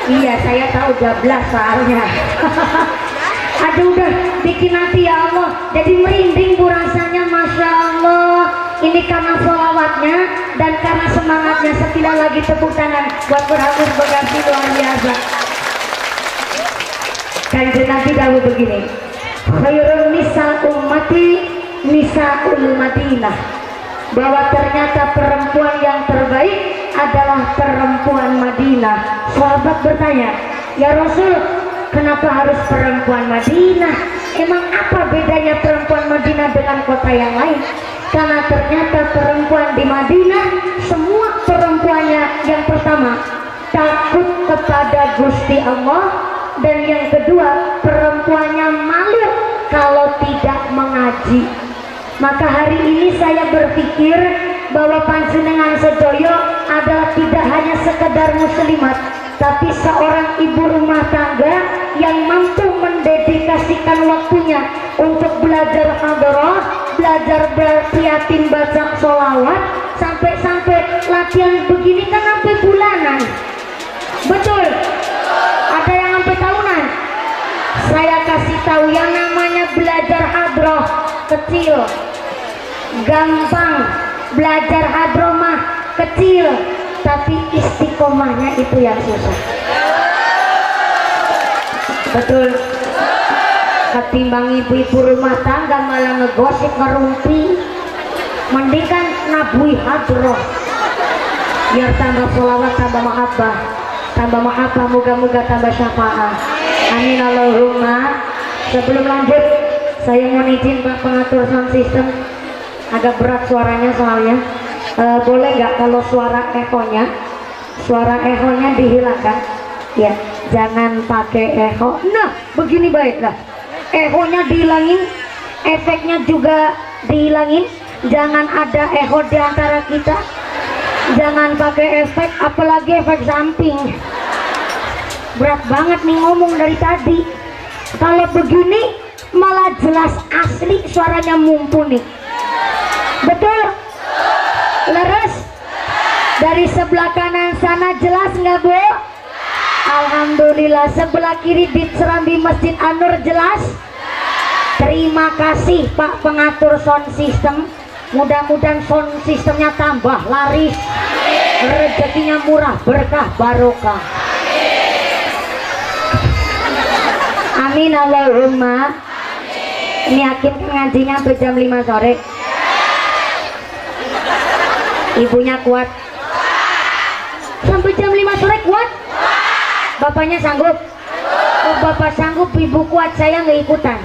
Iya, saya tahu 12 soalnya. Aduh, udah bikin hati ya Allah, jadi merinding bu rasanya, Masya Allah. Ini karena sholawatnya dan karena semangatnya. Sekali lagi tepuk tangan buat Berhamus Bekasi, luar biasa. Kanjeng Nabi dahulu begini, khairun nisa ummati nisaul Madinah, bahwa ternyata perempuan yang terbaik adalah perempuan Madinah. Sahabat bertanya, ya Rasul, kenapa harus perempuan Madinah? Emang apa bedanya perempuan Madinah dengan kota yang lain? Karena ternyata perempuan di Madinah, semua perempuannya yang pertama takut kepada Gusti Allah, dan yang kedua perempuannya malu kalau tidak mengaji. Maka hari ini saya berpikir bahwa panjenengan sedoyo adalah tidak hanya sekedar muslimat, tapi seorang ibu rumah tangga yang mampu mendedikasikan waktunya untuk belajar hadroh, belajar berprihatin, baca sholawat, sampai-sampai latihan begini kan sampai bulanan. Betul? Ada yang sampai tahunan? Saya kasih tahu, yang namanya belajar hadroh kecil gampang, belajar hadroh mah kecil, tapi istiqomahnya itu yang susah. Betul? Ketimbang ibu-ibu rumah tangga malah ngegosip ngerumpi, mending kan nabui hadroh biar tambah sholawat, tambah mahabbah, moga-moga tambah syafaat. Amin Allahumma. Sebelum lanjut, saya mohon izin Pak pengatur sound system, agak berat suaranya soalnya. Boleh nggak kalau suara ehonya dihilangkan? Ya, jangan pakai eho. Nah, begini baiklah. Ehonya dihilangin, efeknya juga dihilangin. Jangan ada eho di antara kita. Jangan pakai efek, apalagi efek samping. Berat banget nih ngomong dari tadi. Kalau begini malah jelas asli, suaranya mumpuni. Betul? Leres? Dari sebelah kanan sana jelas nggak Bu? Alhamdulillah. Sebelah kiri di Serambi Masjid An-Nur jelas? Terima kasih Pak pengatur sound system. Mudah-mudahan sound sistemnya tambah laris, rezekinya murah, berkah, barokah. Amin Allahumma. Ini Hakim ngajinya sampai jam 5 sore. Ibunya kuat sampai jam 5 sore? Kuat? Bapaknya sanggup? Oh, bapak sanggup, ibu kuat, saya nggak ikutan.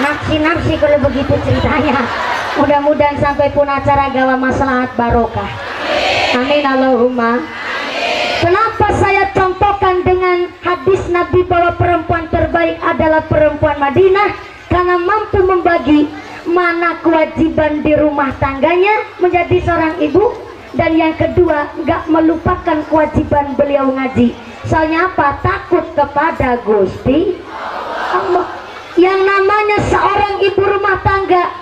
Nafsi kalau begitu ceritanya. Mudah-mudahan sampai pun acara gawa maslahat barokah. Amin Allahumma. Kenapa saya contohkan dengan hadis Nabi bahwa perempuan terbaik adalah perempuan Madinah? Karena mampu membagi mana kewajiban di rumah tangganya menjadi seorang ibu, dan yang kedua nggak melupakan kewajiban beliau ngaji. Soalnya apa? Takut kepada Gusti Allah. Yang namanya seorang ibu rumah tangga,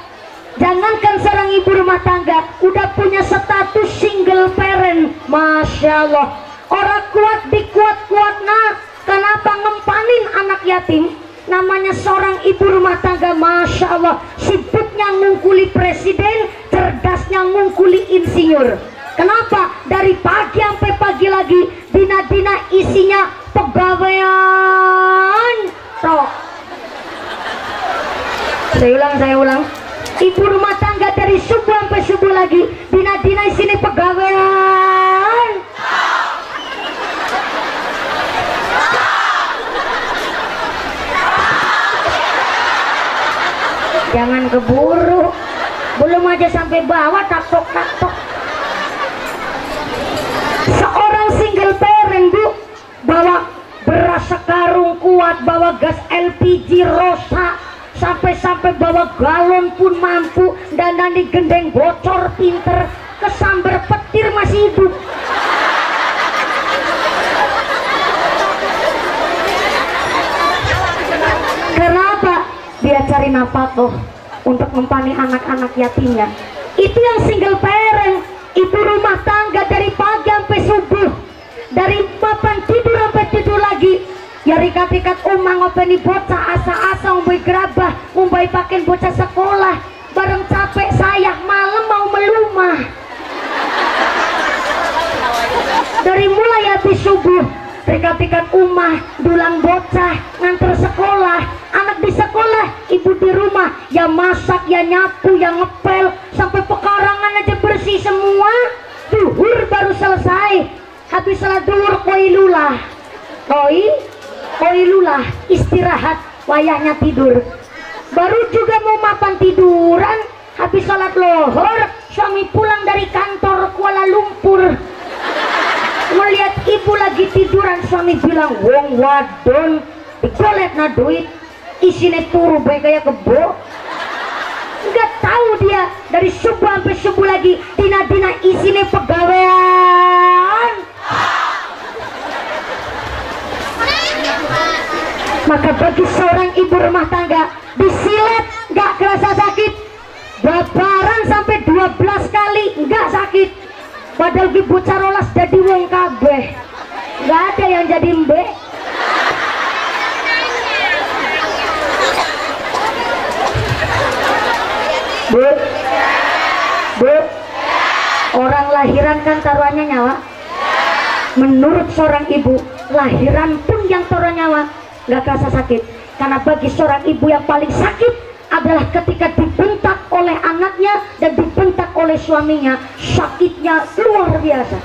jangankan seorang ibu rumah tangga, udah punya status single parent, Masya Allah. Orang kuat dikuat-kuat, nah kenapa ngempanin anak yatim? Namanya seorang ibu rumah tangga, Masya Allah, sibuknya ngungkuli presiden, cerdasnya ngungkuli insinyur. Kenapa? Dari pagi sampai pagi lagi, dina-dina isinya pegawaian tok. Saya ulang. Ibu rumah tangga dari subuh sampai subuh lagi, dina-dina isinya pegawaian. Jangan keburu, belum aja sampai bawah taktok. Seorang single parent Bu, bawa beras sekarung kuat, bawa gas LPG rosa, sampai bawa galon pun mampu, dan nanti gendeng bocor pinter, kesambar petir masih hidup. Kenapa? Dia cari nafkah untuk mempani anak-anak yatimnya. Itu yang single parent, ibu rumah tangga dari pagi sampai subuh. dari papan tidur sampai tidur lagi. Ya rikat-rikat omah ngopeni bocah asa-asa umbai gerabah, umbai pakai bocah sekolah. Bareng capek saya malam mau melumah. Dari mulai habis subuh rikat-rikat umah, dulang bocah, nganter sekolah, anak di sekolah, ibu di rumah, ya masak, ya nyapu, ya ngepel, sampai pekarangan aja bersih semua. Duhur baru selesai. Habis salat duhur koilulah istirahat, wayahnya tidur. Baru juga mau mapan tiduran, habis salat lohor, suami pulang dari kantor Kuala Lumpur. Melihat ibu lagi tiduran, suami bilang, wong wadon digolet na duit isine turu bae kayak kebo. Nggak tahu dia dari subuh sampai subuh lagi dina-dina isine pegawaian. Maka bagi seorang ibu rumah tangga disilet nggak kerasa sakit, babaran sampai 12 kali nggak sakit. Padahal ibu carolas jadi wong kabeh, nggak ada yang jadi mbek. Bu, orang lahiran kan taruhannya nyawa. Menurut seorang ibu, lahiran pun yang taruh nyawa nggak kerasa sakit. Karena bagi seorang ibu yang paling sakit adalah ketika dibentak oleh anaknya dan dibentak oleh suaminya. Sakitnya luar biasa.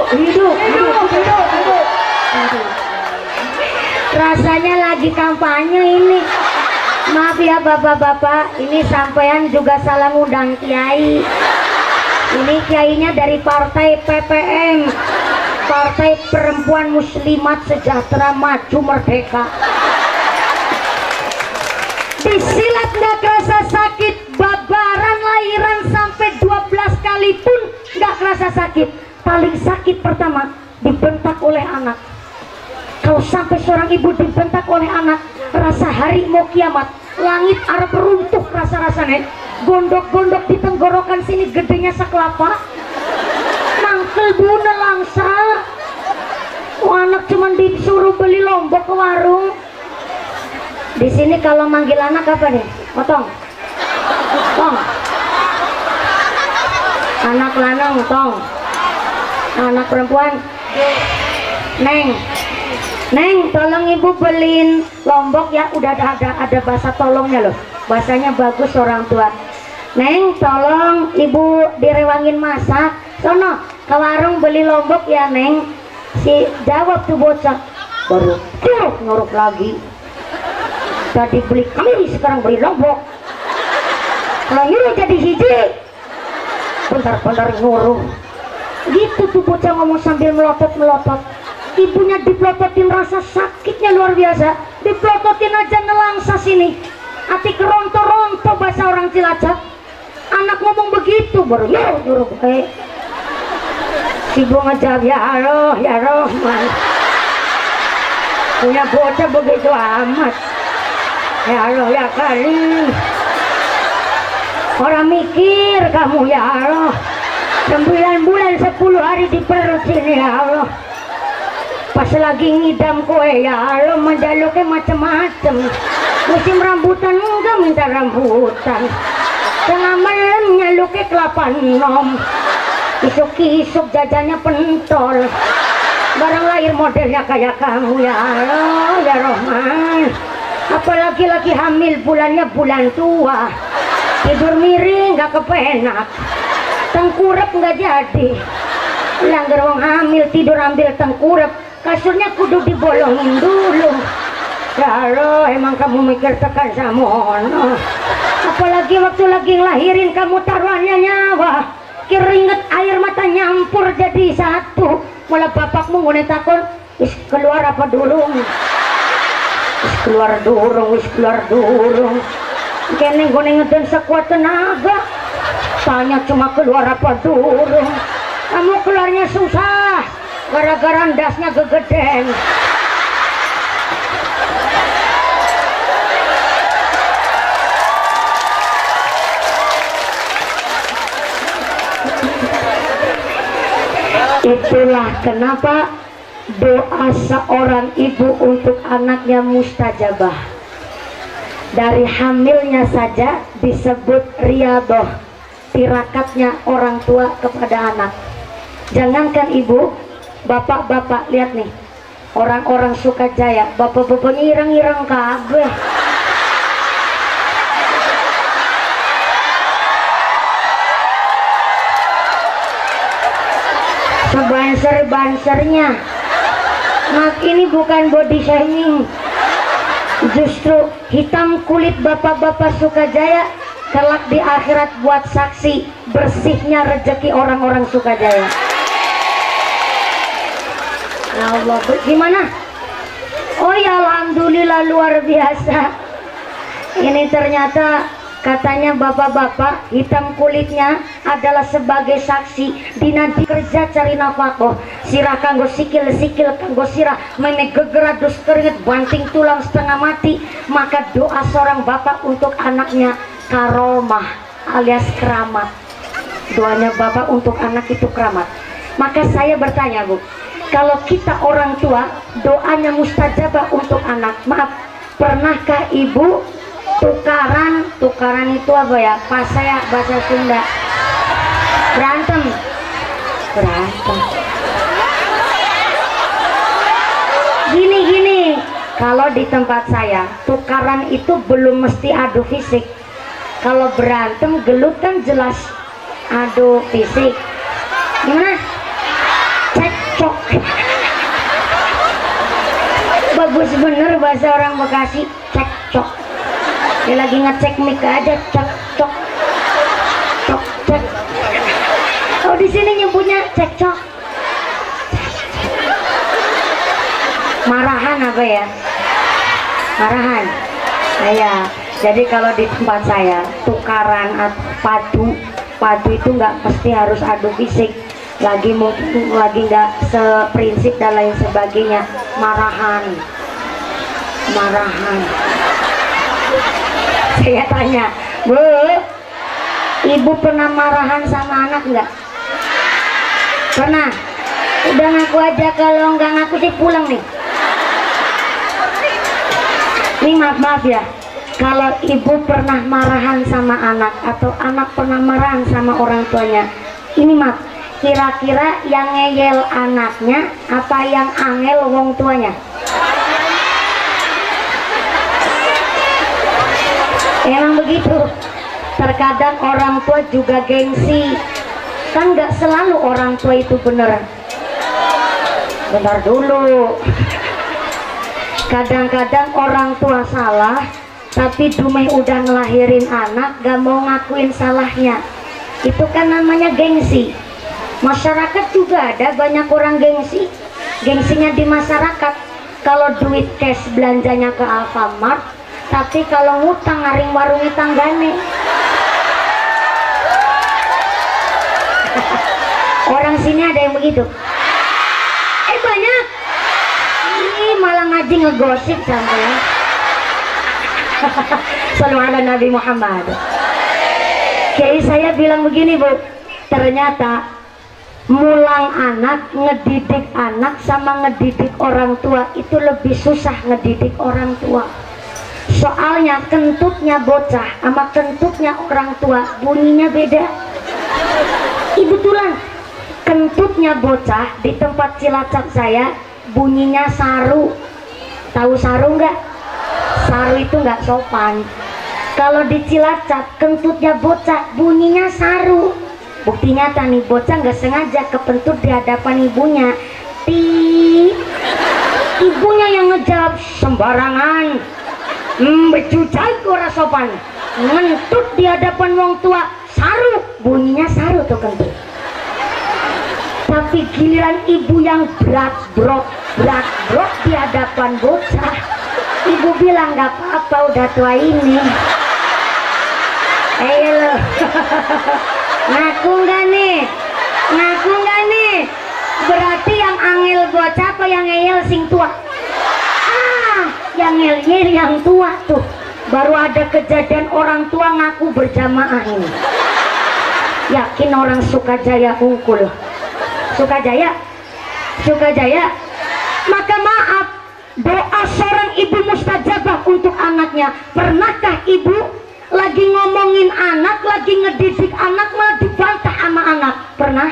Hidup. Rasanya lagi kampanye ini. Maaf ya bapak-bapak, ini sampean juga salah ngundang kiai. Ini kiainya dari partai PPM, Partai Perempuan Muslimat Sejahtera Maju Merdeka. Disilat nggak kerasa sakit, babaran lahiran sampai 12 kali pun nggak kerasa sakit. Paling sakit pertama dibentak oleh anak. Kalau sampai seorang ibu dibentak oleh anak, rasa hari mau kiamat, langit arep runtuh rasa-rasanya. Gondok-gondok di tenggorokan sini gedenya sekelapa, mangkel buna langsa. Anak cuman disuruh beli lombok ke warung. Di sini kalau manggil anak apa nih? Tong. Anak lanang tong. Anak perempuan Neng, tolong ibu beliin lombok ya. Udah ada bahasa tolongnya loh, bahasanya bagus orang tua. Neng, tolong ibu direwangin masak. Sono ke warung beli lombok ya Neng. Si jawab tuh bocah, baru nguruk lagi. Tadi beli kami, sekarang beli lombok. Kalau nyuruh jadi hiji, bentar-bentar nguruk. Gitu tuh bocah ngomong sambil melotot. Ibunya dipelototin, rasa sakitnya luar biasa. Dipelototin aja nelangsa sini, hati keronto-ronto bahasa orang Cilacap. Anak ngomong begitu baru nyuruh si ibu ngejawab, ya Rahman. Punya bocah begitu amat, ya Allah ya kali. Orang mikir kamu ya Allah. 9 bulan 10 hari di perut sini ya Allah. Pas lagi ngidam kue ya Allah, menjaluknya macem-macem. Musim rambutan enggak minta rambutan. Tengah malam nyaluknya kelapa nom. Isuk-isuk jajannya pentol. Barang lahir modelnya kayak kamu ya Allah ya Rahman. Apalagi lagi hamil, bulannya bulan tua. Tidur miring gak kepenak, tengkurap nggak jadi. Langgar wong hamil tidur ambil tengkurap, kasurnya kudu dibolongin dulu. Ya Allah, emang kamu mikir tekan samono. Apalagi waktu lagi ngelahirin kamu taruhannya nyawa, keringet air mata nyampur jadi satu. Malah bapakmu ngone takon, wis keluar apa durung? Wis keluar durung. Kene ngone ngeden sekuat tenaga. Tanya cuma keluar apa durung. Kamu keluarnya susah gara-gara ndasnya gegeden. Itulah kenapa doa seorang ibu untuk anaknya mustajabah. Dari hamilnya saja disebut riyadhah, tirakatnya orang tua kepada anak. Jangankan ibu, bapak-bapak, lihat nih, orang-orang Sukajaya, bapak-bapaknya irang-irang kabeh. Sebanser-bansernya. Nah, ini bukan body shaming. Justru hitam kulit bapak-bapak Sukajaya kelak di akhirat buat saksi bersihnya rezeki orang-orang Sukajaya. Ya Allah, gimana? Oh ya, alhamdulillah luar biasa. Ini ternyata katanya bapak-bapak hitam kulitnya adalah sebagai saksi dina kerja cari nafkah. Sirah kanggo sikil kanggo sirah mene geger dus keringet banting tulang setengah mati. Maka doa seorang bapak untuk anaknya karomah alias keramat. Doanya bapak untuk anak itu keramat. Maka saya bertanya, Bu, kalau kita orang tua doanya mustajabah untuk anak, maaf, pernahkah ibu tukaran itu apa ya, pas saya bahasa Sunda, berantem gini, kalau di tempat saya tukaran itu belum mesti adu fisik. Kalau berantem gelut kan jelas adu fisik. Gimana? Cekcok. Bagus bener bahasa orang Bekasi, cekcok. Dia lagi ngecek mic aja, cek. Oh, di sini nyebutnya cekcok. Marahan apa ya? Marahan. Nah, ya. Jadi kalau di tempat saya tukaran padu itu nggak pasti harus adu fisik. Mungkin lagi nggak seprinsip dan lain sebagainya. Marahan. Saya tanya, Bu, ibu pernah marahan sama anak nggak? Pernah? Udah ngaku aja, kalau nggak ngaku sih pulang nih. Ini maaf ya, kalau ibu pernah marahan sama anak atau anak pernah marahan sama orang tuanya, ini maaf, kira-kira yang ngeyel anaknya apa yang angel wong tuanya? Emang begitu. Terkadang orang tua juga gengsi. Kan nggak selalu orang tua itu bener. Bentar dulu. Kadang-kadang orang tua salah, tapi dumeh udah ngelahirin anak gak mau ngakuin salahnya. Itu kan namanya gengsi. Masyarakat juga ada banyak orang gengsi. Gengsinya di masyarakat. Kalau duit cash belanjanya ke Alfamart, tapi kalau ngutang ngaring warungnya tanggane. Orang sini ada yang begitu. Banyak. Ini malah ngaji ngegosip sampai. Sallallahu ala Nabi Muhammad. Kiai saya bilang begini, Bu, ternyata mulang anak, ngedidik anak sama ngedidik orang tua itu lebih susah ngedidik orang tua. Soalnya kentutnya bocah sama kentutnya orang tua bunyinya beda. Kebetulan kentutnya bocah di tempat Cilacap saya bunyinya saru. Tahu saru nggak? Saru itu nggak sopan. Kalau di Cilacap kentutnya bocah bunyinya saru. Bukti nyata nih, bocah nggak sengaja kepentut di hadapan ibunya. Ibunya yang ngejawab sembarangan. Becujai ora sopan, ngentut di hadapan wong tua, saru, bunyinya saru tuh kentut. Tapi giliran ibu yang berat brok di hadapan bocah, ibu bilang nggak apa-apa udah tua ini. Ayo lo, ngaku nggak nih? Berarti yang angel bocah apa yang ngeyel sing tua? Yang ngeyel yang tua tuh. Baru ada kejadian orang tua ngaku berjamaah ini. Yakin orang Sukajaya ungkul. Sukajaya? Maka maaf, doa seorang ibu mustajabah untuk anaknya. Pernahkah ibu lagi ngomongin anak, lagi ngedidik anak, malah dibantah sama anak? Pernah?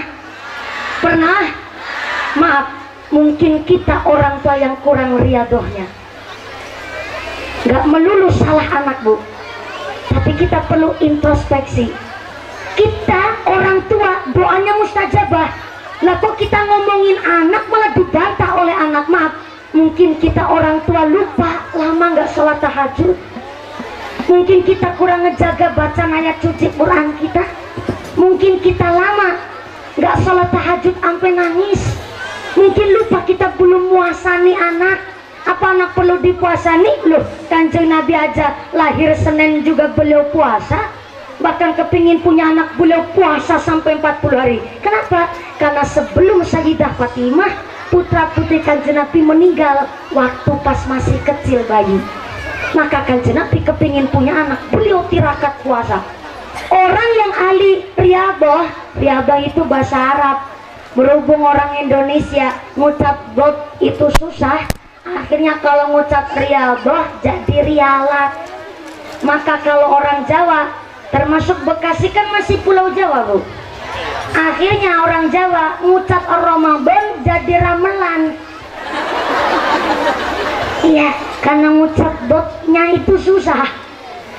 Maaf, mungkin kita orang tua yang kurang riadohnya. Gak melulu salah anak, Bu, tapi kita perlu introspeksi. Kita orang tua doanya mustajabah, lah kok kita ngomongin anak malah dibantah oleh anak? Maaf, mungkin kita orang tua lupa lama gak sholat tahajud. Mungkin kita kurang ngejaga bacaan ayat suci Quran kita. Mungkin kita lama gak sholat tahajud sampai nangis. Mungkin lupa kita belum muasani anak. Apa anak perlu dipuasani? Loh, Kanjeng Nabi aja lahir Senin juga beliau puasa. Bahkan kepingin punya anak, beliau puasa sampai 40 hari. Kenapa? Karena sebelum Sayyidah Fatimah, putra putri Kanjeng Nabi meninggal waktu pas masih kecil bayi. Maka Kanjeng Nabi kepingin punya anak, beliau tirakat puasa. Orang yang ahli riyadhah itu bahasa Arab. Berhubung orang Indonesia ngucap dot itu susah, akhirnya kalau ngucap riyadhah jadi rialat. Maka kalau orang Jawa, termasuk Bekasi kan masih pulau Jawa, Bu. Akhirnya orang Jawa ngucap Ramadan jadi ramelan. Iya, karena ngucap dotnya itu susah.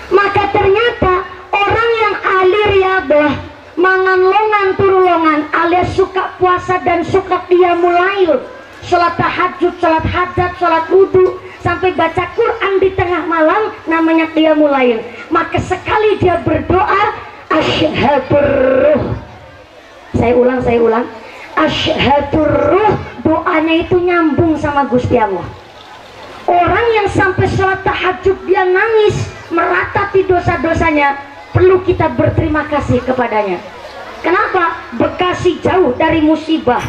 Maka ternyata orang yang ahli riyadhah, mangan longan turu longan, alias suka puasa dan suka qiyamul lail, sholat tahajud, sholat hajat, sholat wudhu, sampai baca Quran di tengah malam, namanya qiyamul lail. Maka sekali dia berdoa asyhadur ruh, saya ulang, asyhadur ruh, doanya itu nyambung sama Gusti Allah. Orang yang sampai sholat tahajud dia nangis meratapi dosa-dosanya, perlu kita berterima kasih kepadanya. Kenapa? Bekasi jauh dari musibah,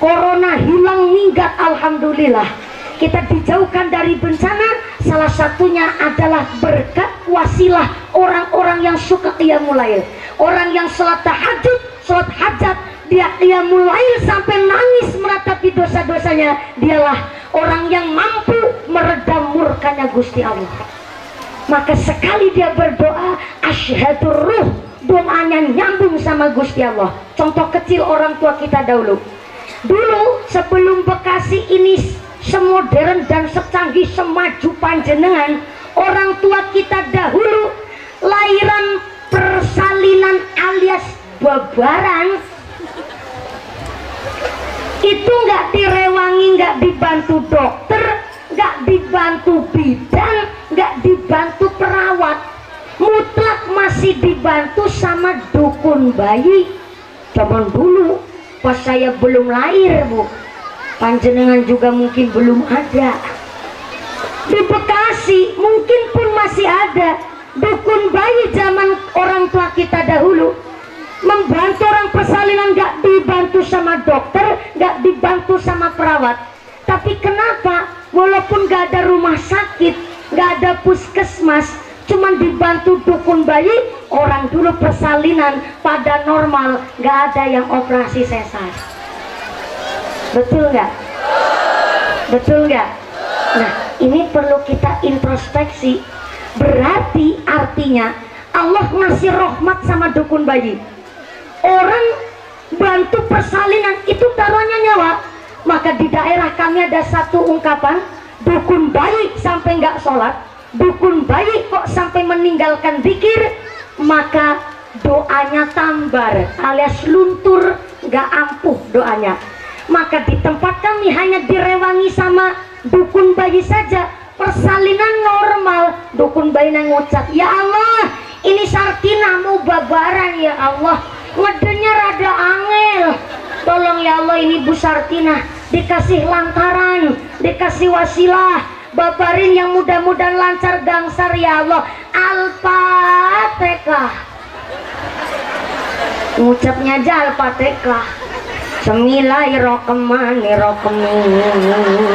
corona hilang minggat, alhamdulillah. Kita dijauhkan dari bencana, salah satunya adalah berkat wasilah orang-orang yang suka qiyamul lail. Orang yang sholat tahajud, sholat hajat, dia qiyamul lail sampai nangis meratapi dosa-dosanya, dialah orang yang mampu meredam murkanya Gusti Allah. Maka sekali dia berdoa asyhadur ruh, doanya nyambung sama Gusti Allah. Contoh kecil orang tua kita dahulu sebelum Bekasi ini semodern dan secanggih semaju panjenengan, orang tua kita dahulu lahiran persalinan alias babaran itu nggak direwangi, nggak dibantu dokter, nggak dibantu bidan, nggak dibantu perawat, mutlak masih dibantu sama dukun bayi. Zaman dulu pas saya belum lahir, Bu, panjenengan juga mungkin belum ada. Di Bekasi mungkin pun masih ada dukun bayi zaman orang tua kita dahulu, membantu orang persalinan, nggak dibantu sama dokter, nggak dibantu sama perawat. Tapi kenapa walaupun nggak ada rumah sakit, nggak ada puskesmas, cuman dibantu dukun bayi, orang dulu persalinan pada normal, nggak ada yang operasi sesar. Betul nggak? Betul nggak? Nah, ini perlu kita introspeksi. Berarti artinya Allah ngasih rahmat sama dukun bayi. Orang bantu persalinan itu taruhannya nyawa. Maka di daerah kami ada satu ungkapan, dukun bayi sampai nggak sholat, dukun bayi kok sampai meninggalkan zikir, maka doanya tambar alias luntur, nggak ampuh doanya. Maka di tempat kami hanya direwangi sama dukun bayi saja, persalinan normal. Dukun bayi yang ngucap, ya Allah ini Sartina mau babaran, ya Allah ngedenya rada angel, tolong ya Allah ini Bu Sartina dikasih lantaran, dikasih wasilah, babarin yang mudah-mudahan lancar gangsar ya Allah. Al-Fatihah, ngucapnya aja Al-Fatihah, Bismillahirrahmanirrahim.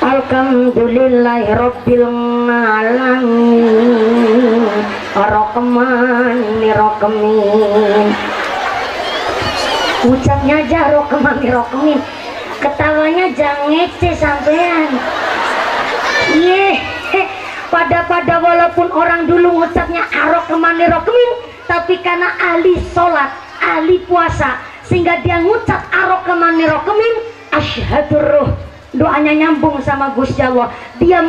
Alhamdulillahirabbil alamin. Ar-Rahmanir-Rahim. Ucapnya aja Ar-Rahmanir-Rahim. Ketawanya jangan ngece sampean. Pada walaupun orang dulu ngucapnya Ar-Rahmanir-Rahim, tapi karena ahli sholat, ahli puasa, sehingga dia ngucap Ar-Rahmanir-Rahim, asyhadur, doanya nyambung sama Gusti Allah. Dia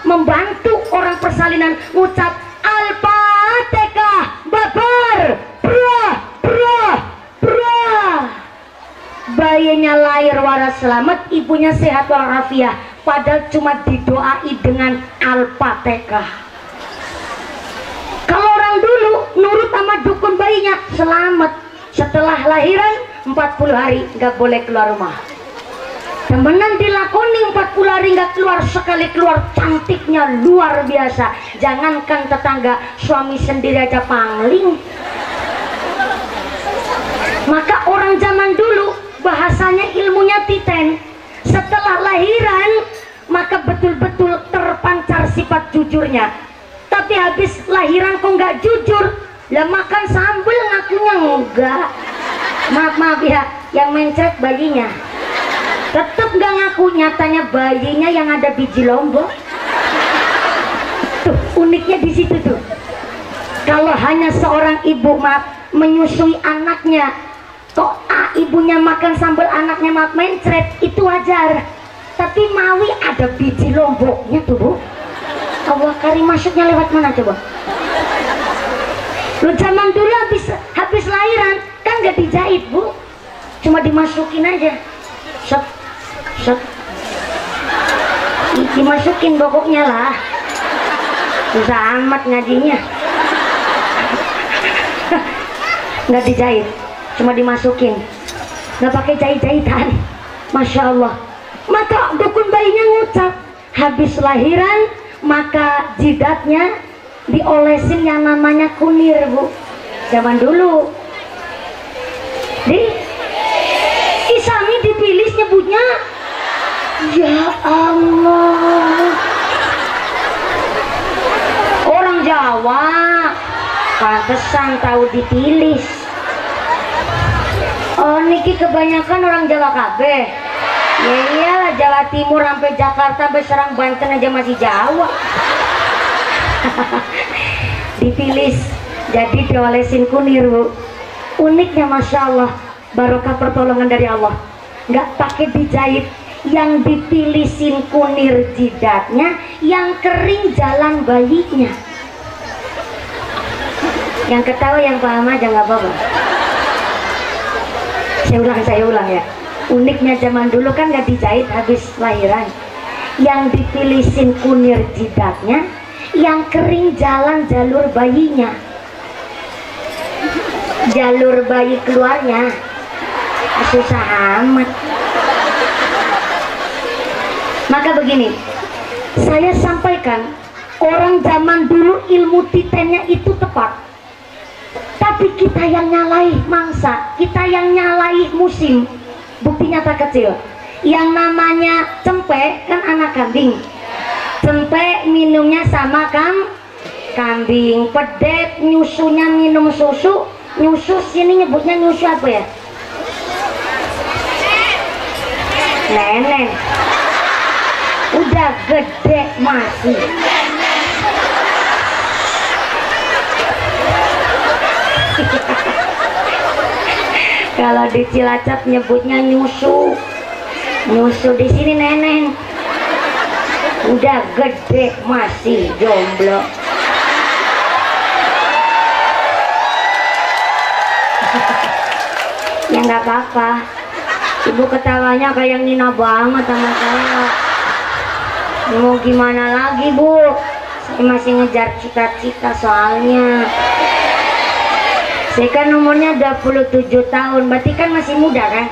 membantu orang persalinan ngucap Al-Fatihah, babar, bayinya lahir waras selamat, ibunya sehat walafiat, padahal cuma didoai dengan Al-Fatihah. Kalau orang dulu nurut sama dukun, bayinya selamat, setelah lahiran 40 hari nggak boleh keluar rumah. Temenan dilakoni 40 hari nggak keluar, sekali keluar cantiknya luar biasa. Jangankan tetangga, suami sendiri aja pangling. Maka orang zaman dulu bahasanya ilmunya titen. Setelah lahiran maka betul-betul terpancar sifat jujurnya. Tapi habis lahiran kok nggak jujur, lah makan sambal ngakunya enggak. Maaf ya, yang mencret bayinya. Tetap nggak ngaku, nyatanya bayinya yang ada biji lombok. Tuh uniknya di situ tuh. Kalau hanya seorang ibu menyusui anaknya, kok ibunya makan sambal, anaknya mencret, itu wajar. Tapi mawi ada biji lomboknya tuh Bu. Allah karim, masuknya lewat mana coba? Lu zaman dulu habis lahiran kan nggak dijahit Bu, cuma dimasukin aja. Set. Dimasukin pokoknya lah. Susah amat ngajinya. Nggak dijahit, cuma dimasukin, nggak pakai jahit-jahitan. Masya Allah. Maka dukun bayinya ngucap habis lahiran, maka jidatnya diolesin yang namanya kunir Bu. Zaman dulu Isami dipilih nyebutnya. Ya Allah, orang Jawa pantesan tahu dipilih. Oh niki kebanyakan orang Jawa kabeh. Ya iyalah, Jawa Timur sampai Jakarta sampai Serang Banten aja masih Jawa. Dipilih jadi diolesin kunir Bu. Uniknya Masya Allah, barokah pertolongan dari Allah. Nggak pakai dijahit, yang dipilisin kunir jidatnya, yang kering jalan bayinya. Yang ketawa yang paham aja nggak apa-apa. Saya ulang ya. Uniknya zaman dulu kan nggak dijahit habis lahiran, yang dipilisin kunir jidatnya, yang kering jalan jalur bayinya. Jalur bayi keluarnya susah amat. Maka begini, saya sampaikan, orang zaman dulu ilmu titennya itu tepat, tapi kita yang nyalai mangsa, kita yang nyalai musim. Bukti nyata kecil, yang namanya cempe kan anak kambing. Cempe minumnya sama kambing. Pedet nyusunya minum susu. Nyusu sini nyebutnya nyusu apa ya? Nenek. Udah gede masih. Kalau di Cilacap nyebutnya nyusu. Nyusu di sini neneng. Udah gede masih jomblo. Ya nggak apa-apa. Ibu ketawanya kayak Nina banget sama saya. Mau gimana lagi Bu? Saya masih ngejar cita-cita soalnya. Saya kan umurnya 27 tahun, berarti kan masih muda kan?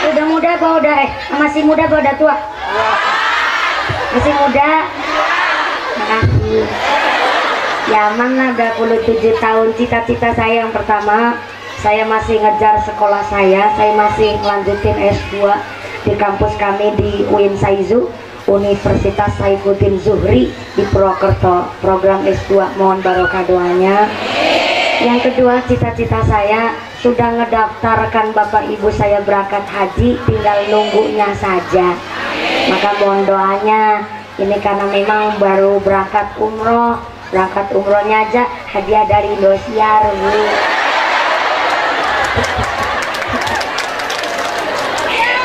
Udah muda apa udah masih muda apa udah tua? Masih muda? Makasih. Yaman lah 27 tahun. Cita-cita saya yang pertama, saya masih ngejar sekolah saya masih lanjutin S2 di kampus kami di UIN Saizu, Universitas Saifuddin Zuhri di Purwokerto, program S2. Mohon barokah doanya. Yang kedua, cita-cita saya sudah ngedaftarkan bapak ibu saya berangkat haji, tinggal nunggunya saja. Maka mohon doanya, ini karena memang baru berangkat umrohnya aja hadiah dari Indosiar, Bu.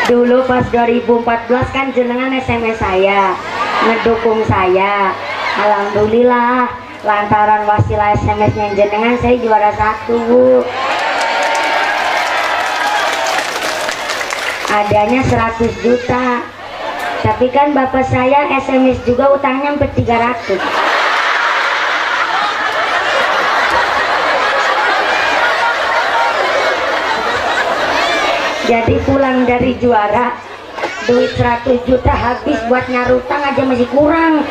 Dulu pas 2014 kan jenengan SMS saya, ngedukung saya. Alhamdulillah, lantaran wasilah SMS-nya jenengan saya juara 1, Bu. Adanya 100 juta. Tapi kan bapak saya SMS juga utangnya sampai 300. Jadi pulang dari juara, duit 100 juta habis buat nyarutang aja masih kurang.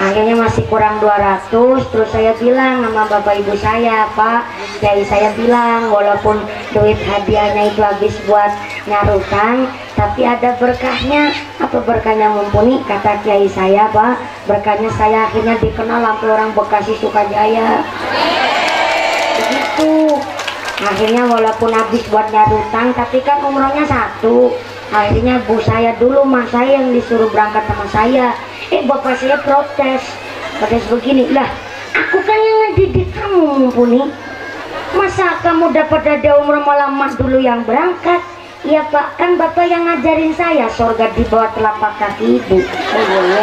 Akhirnya masih kurang 200. Terus saya bilang sama bapak ibu saya, Pak, Kiai saya bilang walaupun duit hadiahnya itu habis buat nyarutang, tapi ada berkahnya. Apa berkahnya mumpuni? Kata Kiai saya, Pak, berkahnya saya akhirnya dikenal sampai orang Bekasi Sukajaya. Begitu. Akhirnya walaupun habis buat nyarutang, tapi kan umrohnya 1. Akhirnya bu saya dulu, mas saya yang disuruh berangkat sama saya. Bapak saya protes begini, lah aku kan yang ngedidik kamu mumpuni, masa kamu dapat hadiah umroh malah mas dulu yang berangkat? Iya Pak, kan bapak yang ngajarin saya surga di bawah telapak kaki ibu. Iya.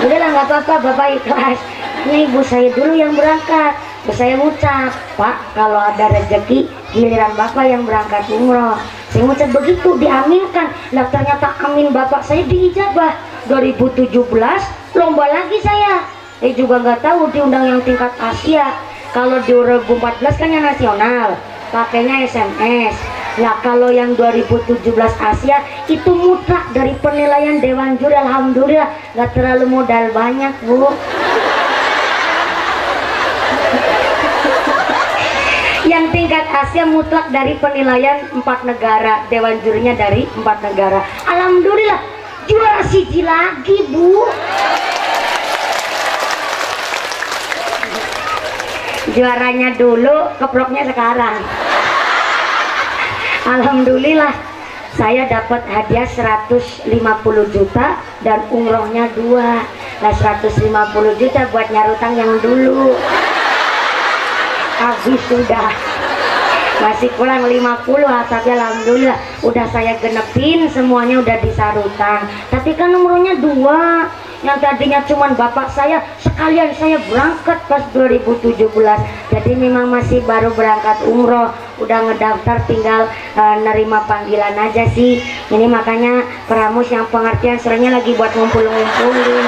Udahlah nggak apa-apa, bapak ikhlas. Ini ibu saya dulu yang berangkat. Terus saya ngucap, Pak, kalau ada rezeki giliran bapak yang berangkat umroh. Saya ngucap begitu, diaminkan. Lah ternyata amin bapak saya diijabah. 2017 lomba lagi saya. Juga nggak tahu diundang yang tingkat Asia. Kalau di 2014 kan yang nasional, pakainya SMS. Nah kalau yang 2017 Asia itu mutlak dari penilaian Dewan Juri. Alhamdulillah nggak terlalu modal banyak, Bu. Yang tingkat Asia mutlak dari penilaian 4 negara, Dewan Jurinya dari 4 negara. Alhamdulillah juara siji lagi, Bu. Juaranya dulu, keproknya sekarang. Alhamdulillah saya dapat hadiah 150 juta dan umrohnya 2. Nah 150 juta buat nyarutang yang dulu habis sudah, masih kurang 50. Tapi alhamdulillah udah saya genepin semuanya, udah disarutang. Tapi kan umrohnya 2, yang tadinya cuman bapak saya, sekalian saya berangkat pas 2017. Jadi memang masih baru berangkat umroh, udah ngedaftar, tinggal nerima panggilan aja sih. Ini makanya Pramus yang pengertian seringnya lagi buat ngumpul-ngumpulin.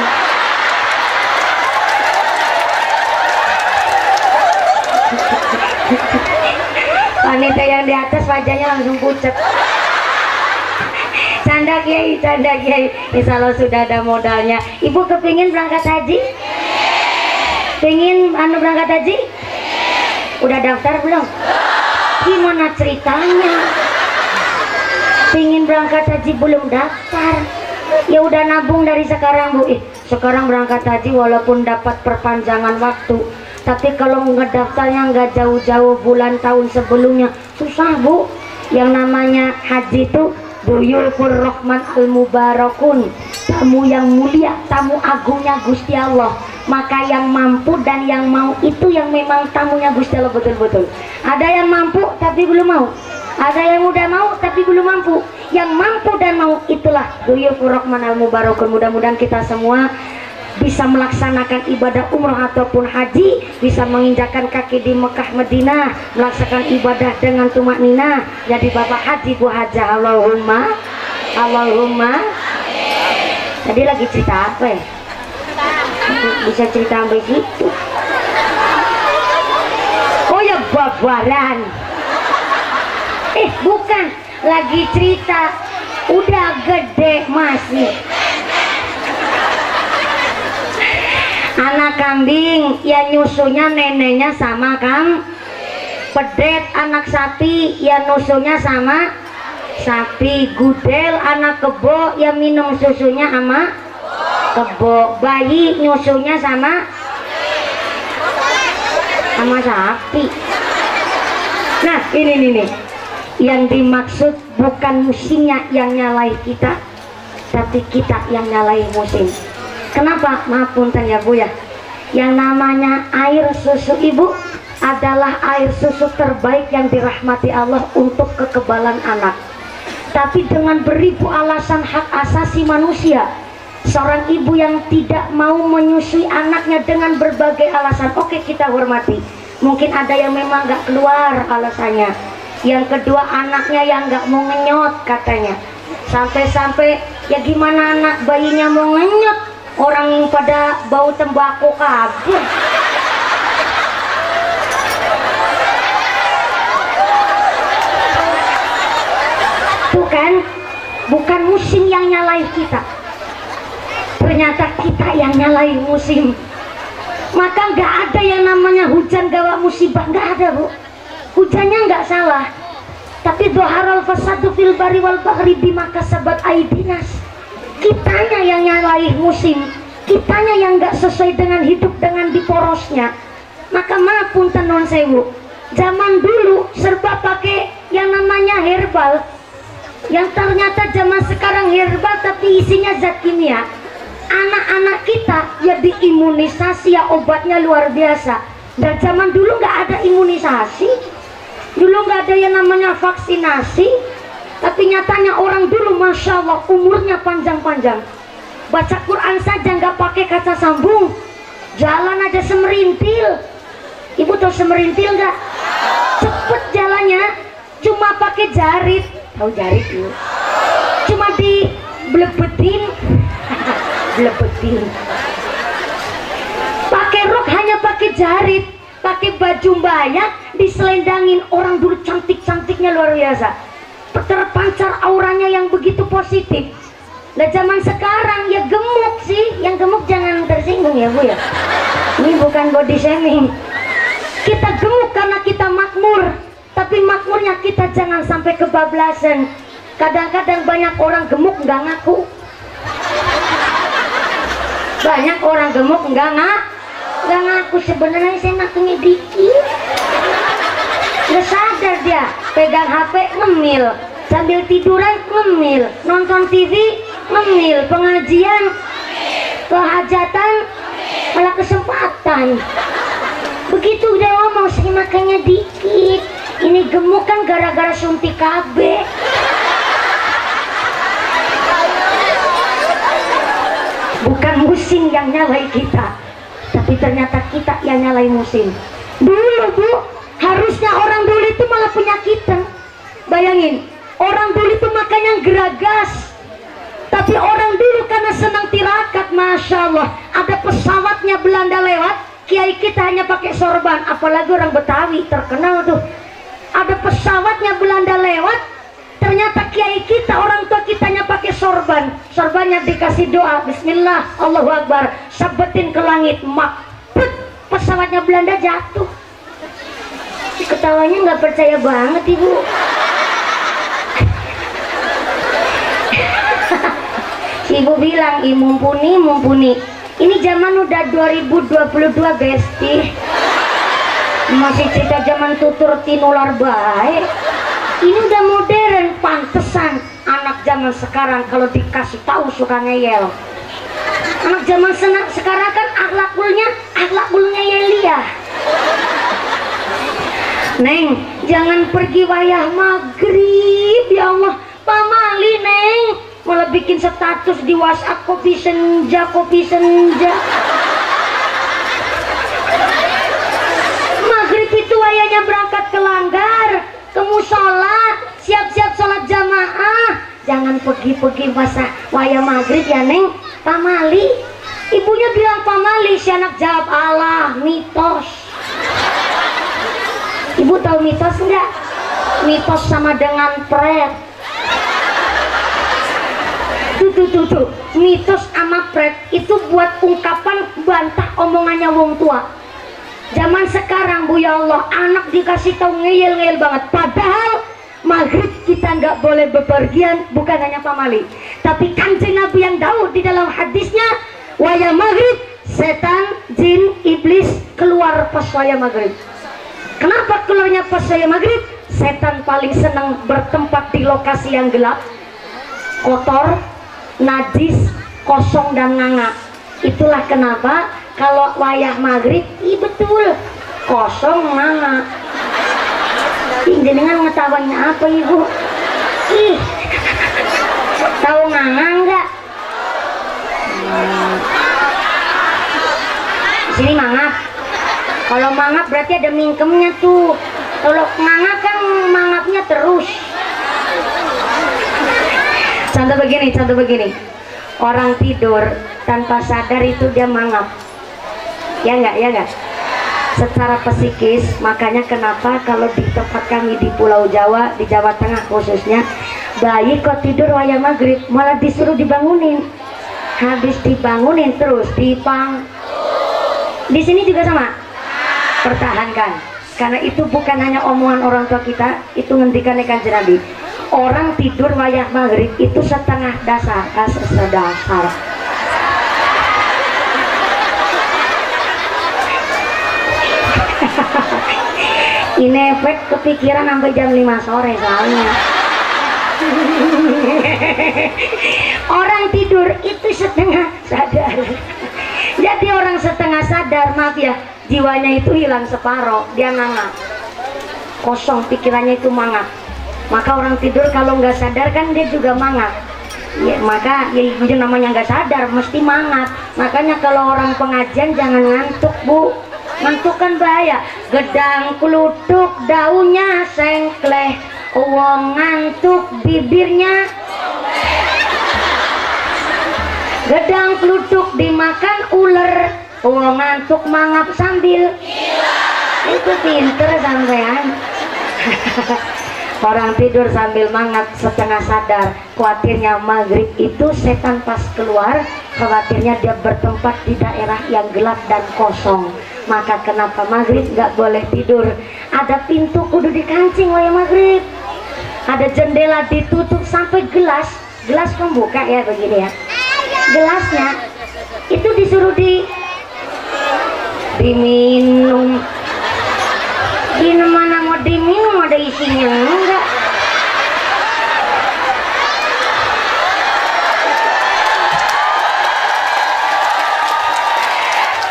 Wanita yang di atas wajahnya langsung pucat. Canda Kiai, canda Kiai. Insya Allah sudah ada modalnya. Ibu kepingin berangkat haji? Pengen berangkat haji? Udah daftar belum? Gimana ceritanya? Pengen berangkat haji belum daftar? Ya udah nabung dari sekarang, Bu. Sekarang berangkat haji walaupun dapat perpanjangan waktu, tapi kalau ngedaftarnya nggak jauh-jauh bulan tahun sebelumnya susah, Bu. Yang namanya haji itu Duyufur Rahman Al-Mubarakun, tamu yang mulia, tamu agungnya Gusti Allah. Maka yang mampu dan yang mau itu yang memang tamunya Gusti Allah betul-betul. Ada yang mampu tapi belum mau, ada yang udah mau tapi belum mampu. Yang mampu dan mau itulah Duyufur Rahman Al-Mubarakun. Mudah-mudahan kita semua bisa melaksanakan ibadah umroh ataupun haji, bisa menginjakkan kaki di Mekah Madinah, melaksanakan ibadah dengan tumak nina, jadi bapak haji bu hajah. Allahumma Allahumma. Tadi lagi cerita apa ya? Bisa cerita sampai gitu. Oh ya, babaran. Bukan, lagi cerita udah gede masih anak kambing, ya nyusunya neneknya sama Pedet anak sapi ya nusunya sama sapi. Gudel anak kebo ya minum susunya sama kebo. Bayi nyusunya sama sapi. Nah ini nih yang dimaksud bukan musimnya yang nyalai kita, tapi kita yang nyalai musim. Kenapa? Maaf punten ya Bu ya, yang namanya air susu ibu adalah air susu terbaik yang dirahmati Allah untuk kekebalan anak. Tapi dengan beribu alasan hak asasi manusia, seorang ibu yang tidak mau menyusui anaknya dengan berbagai alasan, oke kita hormati. Mungkin ada yang memang gak keluar alasannya. Yang kedua anaknya yang gak mau ngenyot katanya. Sampai-sampai ya gimana anak bayinya mau ngenyot, orang yang pada bau tembakau kabur. Tuh kan, bukan musim yang nyalai kita, ternyata kita yang nyalai musim. Maka nggak ada yang namanya hujan gawa musibah, nggak ada Bu. Hujannya nggak salah, tapi doharal fasadu fil bari wal bahri bima kasabat aidinas. Kitanya yang nyalai musim, kitanya yang nggak sesuai dengan hidup dengan diporosnya. Maka maaf punten non sewu, zaman dulu serba pakai yang namanya herbal, yang ternyata zaman sekarang herbal tapi isinya zat kimia. Anak-anak kita ya diimunisasi ya obatnya luar biasa. Dan zaman dulu nggak ada imunisasi, dulu nggak ada yang namanya vaksinasi. Tapi nyatanya orang dulu masya Allah umurnya panjang-panjang. Baca Quran saja nggak pakai kaca sambung, jalan aja semerintil. Ibu tahu semerintil nggak? Cepet jalannya, cuma pakai jarit. Tahu jarit yuk? Cuma diblebetin. Blebetin. Pakai rok hanya pakai jarit, pakai baju bayak, diselendangin. Orang dulu cantik-cantiknya luar biasa, terpancar auranya yang begitu positif. Nah zaman sekarang ya gemuk sih, yang gemuk jangan tersinggung ya Bu ya. Ini bukan body shaming. Kita gemuk karena kita makmur, tapi makmurnya kita jangan sampai kebablasan. Kadang-kadang banyak orang gemuk nggak ngaku. Banyak orang gemuk nggak ngaku, sebenarnya saya ngakunya dikit. Nggak sadar dia, pegang HP ngemil, sambil tiduran ngemil, nonton TV ngemil, pengajian kehajatan malah kesempatan. Begitu dia ngomong saya makannya dikit. Ini gemuk kan gara-gara suntik KB. Bukan musim yang nyalai kita, tapi ternyata kita yang nyalai musim. Dulu Bu, harusnya orang dulu itu malah penyakitan. Bayangin, orang dulu itu makanya geragas. Tapi orang dulu karena senang tirakat, masya Allah, ada pesawatnya Belanda lewat, kiai kita hanya pakai sorban. Apalagi orang Betawi terkenal tuh, ada pesawatnya Belanda lewat, ternyata kiai kita, orang tua kitanya pakai sorban. Sorbannya dikasih doa, bismillah, Allahu Akbar, sabetin ke langit, makput, pesawatnya Belanda jatuh. Ketawanya nggak percaya banget Ibu. Si Ibu bilang, mumpuni. Ini zaman udah 2022 besti, masih cerita zaman tutur tinular baik. Ini udah modern, pantesan anak zaman sekarang kalau dikasih tahu suka ngeyel. Anak zaman sekarang kan akhlakulnya yeliah. Neng, jangan pergi wayah maghrib ya Allah. Pamali Neng, malah bikin status di WhatsApp kopi senja. Maghrib itu wayahnya berangkat ke Langgar, ke musola, siap-siap sholat jamaah. Jangan pergi-pergi masa wayah maghrib ya Neng. Pamali, ibunya bilang pamali, si anak jawab Allah, mitos. Ibu tahu mitos enggak? Mitos sama dengan pret. Tuh, mitos sama pret itu buat ungkapan bantah omongannya wong tua. Zaman sekarang Bu ya Allah, anak dikasih tahu ngeyel-ngeyel banget, padahal maghrib kita nggak boleh bepergian, bukan hanya pamali, tapi Kanjeng Nabi yang tahu di dalam hadisnya, waya maghrib setan, jin, iblis keluar pas waya maghrib. Kenapa keluarnya pas waya maghrib? Setan paling senang bertempat di lokasi yang gelap, kotor, najis, kosong dan nganga. Itulah kenapa kalau wayah maghrib, betul, kosong nganga. Jenengan ngetawain apa Ibu? Ih, tahu nganga enggak? Sini mangap. Kalau mangap berarti ada mingkemnya tuh. Kalau nganga kan mangapnya terus. Contoh begini. Orang tidur tanpa sadar itu dia mangap. Ya enggak? Secara psikis, makanya kenapa kalau di tempat kami di Pulau Jawa, di Jawa Tengah khususnya, bayi kok tidur wayah maghrib malah disuruh dibangunin. Habis dibangunin terus dipang. Di sini juga sama. Pertahankan, karena itu bukan hanya omongan orang tua kita, itu ngendikan Kanjeng Nabi. Orang tidur wayah maghrib itu setengah dasar. Ini efek kepikiran sampai jam 5 sore soalnya. Orang tidur itu setengah sadar. Jadi orang setengah sadar, maaf ya, jiwanya itu hilang separoh, dia nganga, kosong, pikirannya itu mangap. Maka orang tidur kalau nggak sadar kan dia juga mangap. Ya, maka ya itu namanya nggak sadar, mesti mangap. Makanya kalau orang pengajian jangan ngantuk Bu. Ngantuk kan bahaya. Gedang klutuk daunnya sengkleh, uang ngantuk bibirnya. Gedang klutuk dimakan ular, uang ngantuk mangap sambil itu pinter sampean. Orang tidur sambil mangap setengah sadar, khawatirnya maghrib itu setan pas keluar, khawatirnya dia bertempat di daerah yang gelap dan kosong. Maka kenapa maghrib nggak boleh tidur? Ada pintu kudu dikancing waya maghrib, ada jendela ditutup sampai gelas pembuka ya begini ya, gelasnya itu disuruh diminum. Ini mana mau diminum, ada isinya enggak?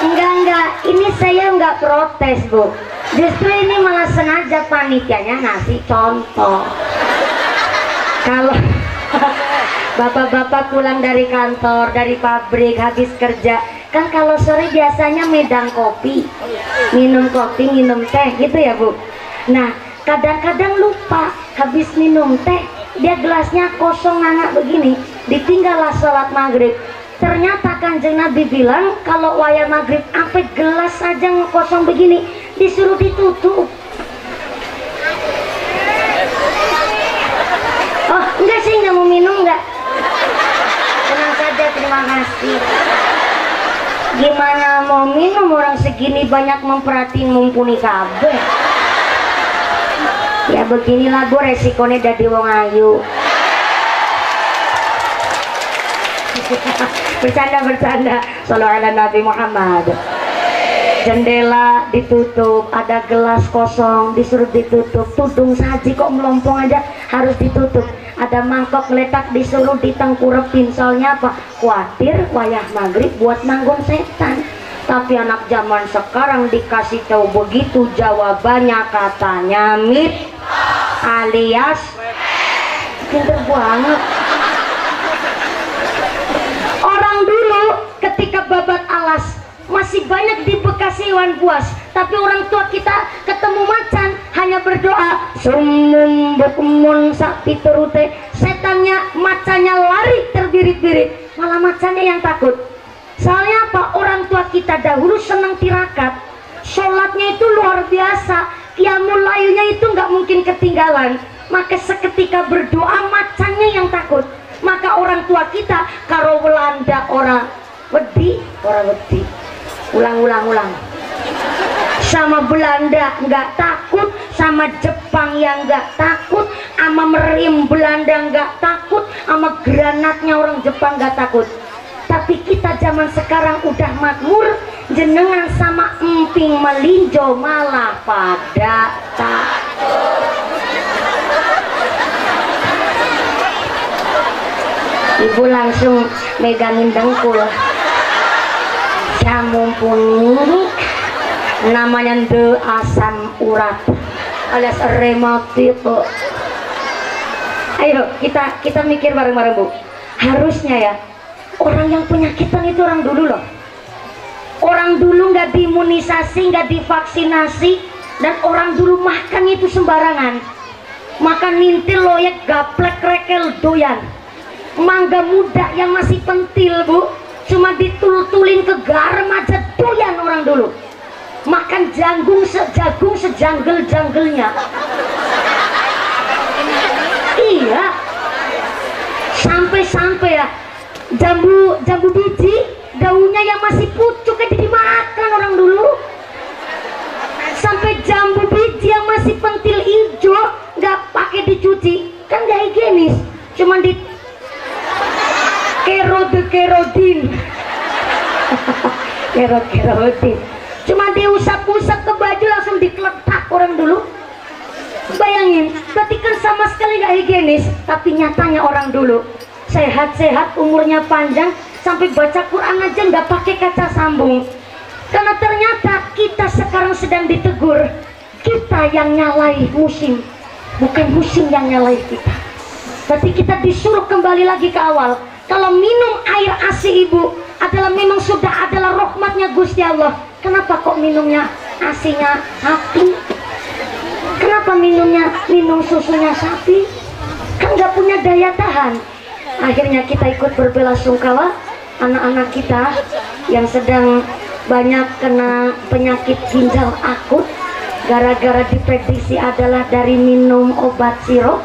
Enggak, ini saya enggak protes Bu, justru ini malah sengaja panitianya ngasih contoh. Kalau bapak-bapak pulang dari kantor, dari pabrik, habis kerja, kan kalau sore biasanya medang kopi, minum kopi, minum teh gitu ya Bu. Nah kadang-kadang lupa, habis minum teh dia gelasnya kosong nganga begini, ditinggallah sholat maghrib. Ternyata Kanjeng Nabi bilang kalau wayah maghrib sampai gelas saja kosong begini disuruh ditutup. Oh enggak sih, nggak mau minum enggak, tenang saja, terima kasih. Gimana mau minum orang segini banyak memperhatiin mumpuni kabeh. Ya beginilah Bu, resikonya jadi wong ayu. Bercanda. Shallallahu ala Nabi Muhammad. Jendela ditutup, ada gelas kosong disuruh ditutup, tudung saji kok melompong aja harus ditutup, ada mangkok letak disuruh ditengkurepin. Soalnya apa? Khawatir wayah maghrib buat nanggung setan. Tapi anak zaman sekarang dikasih tahu begitu, jawabannya katanya mit alias pinter banget. Orang dulu ketika babat alas masih banyak di Bekasi Wan Buas, tapi orang tua kita ketemu macan hanya berdoa sumum bekumun sakti terute, setannya macannya lari terbirit-birit, malah macannya yang takut. Soalnya apa? Orang tua kita dahulu senang tirakat, sholatnya itu luar biasa, qiyamul lailnya itu nggak mungkin ketinggalan. Maka seketika berdoa macannya yang takut. Maka orang tua kita karo Belanda orang wedi. Ulang. sama Belanda nggak takut, sama Jepang yang nggak takut, sama meriam Belanda nggak takut, sama granatnya orang Jepang nggak takut. Tapi kita zaman sekarang udah makmur, jenengan sama emping melinjo malah pada takut. Ibu langsung megangin dengkul. Ya mumpuni namanya de asam urat alias rematik. Ayo kita mikir bareng-bareng Bu. Harusnya ya orang yang penyakitan itu orang dulu loh. Orang dulu nggak diimunisasi, nggak divaksinasi, dan orang dulu makan itu sembarangan. Makan mintil, loyek, gaplek, rekel, doyan. Mangga muda yang masih pentil Bu, cuma ditul-tulin ke garam aja doyan orang dulu. Makan jagung sejanggel-janggelnya. Iya, sampai ya jambu biji daunnya yang masih pucuk aja dimakan orang dulu. Sampai jambu biji yang masih pentil hijau nggak pakai dicuci, kan nggak higienis, cuma di kerodin kerodin cuma diusap-usap ke baju langsung dikeletak orang dulu. Bayangin, berarti kan sama sekali gak higienis. Tapi nyatanya orang dulu sehat-sehat, umurnya panjang, sampai baca Quran aja nggak pakai kaca sambung. Karena ternyata kita sekarang sedang ditegur, kita yang nyalai musim, bukan musim yang nyalai kita. Berarti kita disuruh kembali lagi ke awal. Kalau minum air ASI Ibu adalah memang sudah adalah rahmatnya Gusti Allah. Kenapa kok minumnya ASI-nya sapi? Kenapa minum susunya sapi? Kan nggak punya daya tahan. Akhirnya kita ikut berbelasungkawa anak-anak kita yang sedang banyak kena penyakit ginjal akut gara-gara diprediksi adalah dari minum obat sirup.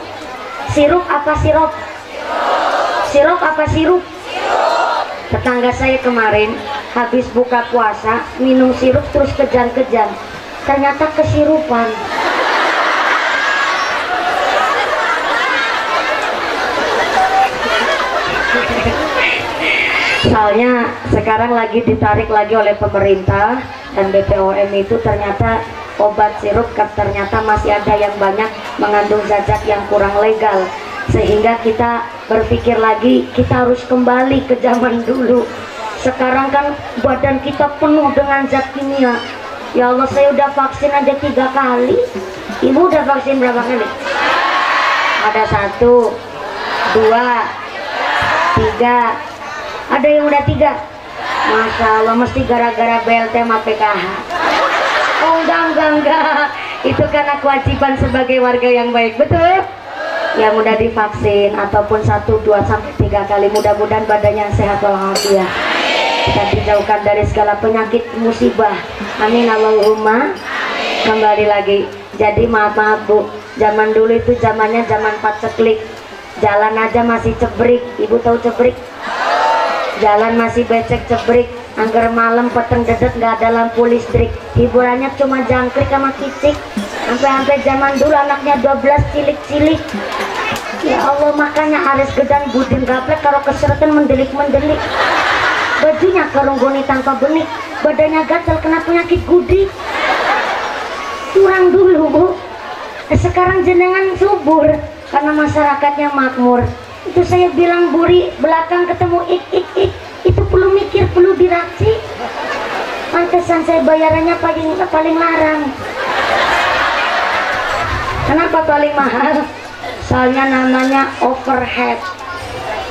Sirup apa sirup? Sirup apa sirup? Tetangga saya kemarin habis buka puasa minum sirup terus kejang-kejang, ternyata kesirupan. Soalnya sekarang lagi ditarik lagi oleh pemerintah dan BPOM itu ternyata obat sirup ternyata masih ada yang banyak mengandung zat-zat yang kurang legal, sehingga kita berpikir lagi kita harus kembali ke zaman dulu. Sekarang kan badan kita penuh dengan zat kimia. Ya Allah, saya udah vaksin aja 3 kali. Ibu udah vaksin berapa kali? Ada 1, 2, 3. Ada yang udah 3. Masya Allah, mesti gara-gara BLT sama PKH. Oh enggak. Itu karena kewajiban sebagai warga yang baik, betul? Yang udah divaksin ataupun 1, 2, sampai 3 kali, mudah-mudahan badannya sehat walafiat. Kita dijauhkan dari segala penyakit musibah. Amin Allahumma. Kembali lagi. Jadi maaf Bu, zaman dulu itu zamannya zaman paceklik. Jalan aja masih cebrik. Ibu tahu cebrik? Jalan masih becek cebrik. Angger malam peteng dedet nggak ada lampu listrik. Hiburannya cuma jangkrik sama kicik. Sampai zaman dulu anaknya 12 cilik-cilik. Ya Allah, makanya Aris Gedan Budin gaplek karo keseretan mendelik-mendelik. Bajunya kerunggoni tanpa benik, badannya gatal kena penyakit gudik. Kurang dulu Bu. Sekarang jenengan subur karena masyarakatnya makmur. Itu saya bilang Buri belakang ketemu ik itu perlu mikir, perlu diracik. Pantesan saya bayarannya paling larang. Kenapa paling mahal? Soalnya namanya overhead.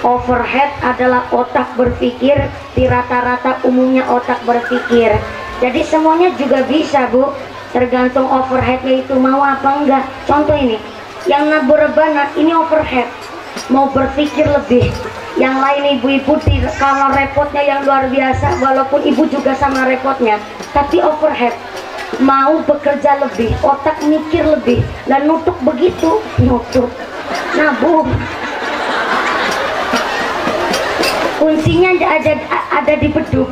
Overhead adalah otak berpikir, di rata-rata umumnya otak berpikir. Jadi semuanya juga bisa Bu, tergantung overheadnya itu mau apa enggak. Contoh ini, yang nabur rebana ini overhead, mau berpikir lebih. Yang lain ibu-ibu kalau repotnya yang luar biasa, walaupun ibu juga sama repotnya, tapi overhead mau bekerja lebih, otak mikir lebih, dan nutuk begitu, nutuk nabung. Kuncinya ada di beduk.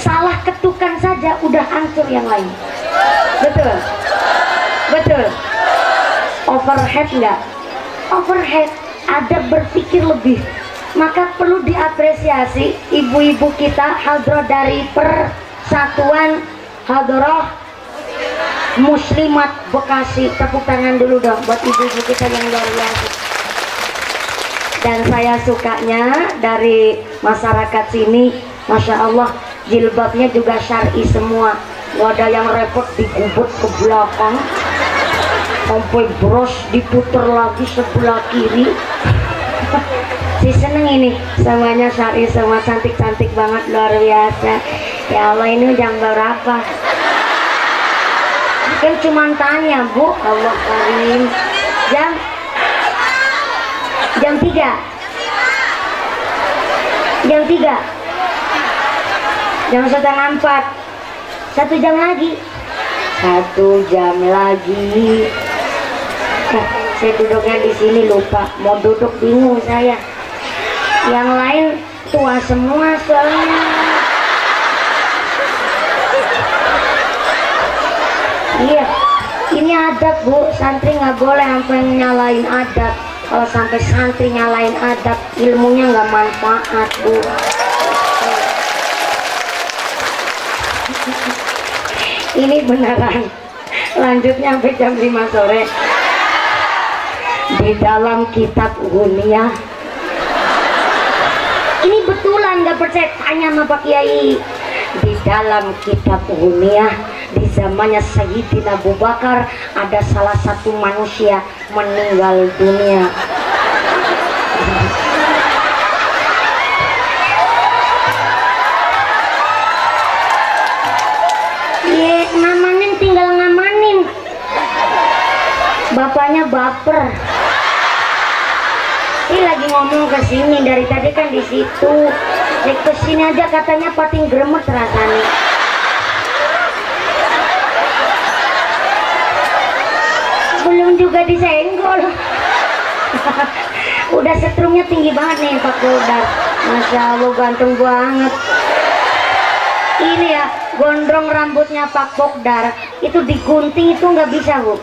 Salah ketukan saja udah hancur yang lain. Betul? Betul? Overhead nggak? Overhead, ada berpikir lebih. Maka perlu diapresiasi ibu-ibu kita hadroh dari Persatuan Hadroh Muslimat Bekasi. Tepuk tangan dulu dong buat ibu-ibu kita yang luar biasa. Dan saya sukanya dari masyarakat sini, Masya Allah, jilbabnya juga syar'i semua. Gak ada yang repot digubut ke belakang sampai bros diputer lagi sebelah kiri. Si seneng ini, semuanya syar'i, semua cantik-cantik banget, luar biasa. Ya Allah, ini jam berapa? Kan cuma tanya, Bu. Allah karim. Jam 3. Jam 3. Jam 3:30. 1 jam lagi. 1 jam lagi. Saya duduknya di sini lupa. Mau duduk bingung saya. Yang lain tua semua soalnya. Iya, ini adab Bu. Santri nggak boleh sampai nyalain adab. Kalau sampai santri nyalain adab, ilmunya nggak manfaat Bu. Ini beneran. Lanjutnya sampai jam 5 sore. Di dalam kitab Ghunyah. Ini betulan, nggak percaya tanya sama Pak Kiai. Di dalam kitab Ghunyah, di zamannya Sayyidina Abu Bakar, ada salah satu manusia meninggal dunia. Ye, ngamanin tinggal ngamanin. Bapaknya baper. Ini lagi ngomong ke sini, dari tadi kan di situ. Ke sini aja katanya pating gremet rasanya. Belum juga disenggol. Udah setrumnya tinggi banget nih Pak Kodar. Masya Allah, ganteng banget. Ini ya, gondrong rambutnya Pak Kodar itu digunting itu nggak bisa Bu.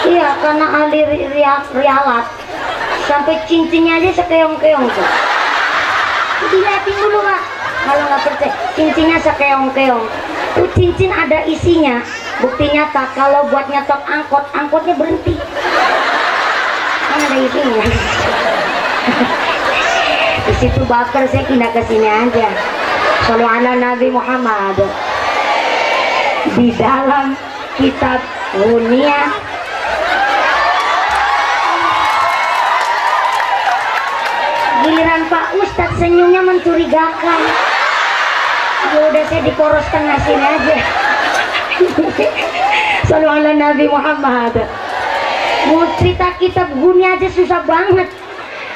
Iya, karena ahli rialat. Sampai cincinnya aja sekeong-keong tuh. Dilihatin dulu Pak, kalau nggak percaya. Cincinnya sekeong-keong. Tuh cincin ada isinya. Bukti nyata, kalau buat nyetok angkot, angkotnya berhenti. Kan ada isinya. Di situ baper, saya pindah ke sini aja. Shallu ala Nabi Muhammad. Di dalam kitab Ghunyah, giliran Pak Ustadz senyumnya mencurigakan. Ya udah, saya di poros tengah sini aja. Shallu ala Nabi Muhammad. Mau cerita kitab Ghunyah aja susah banget.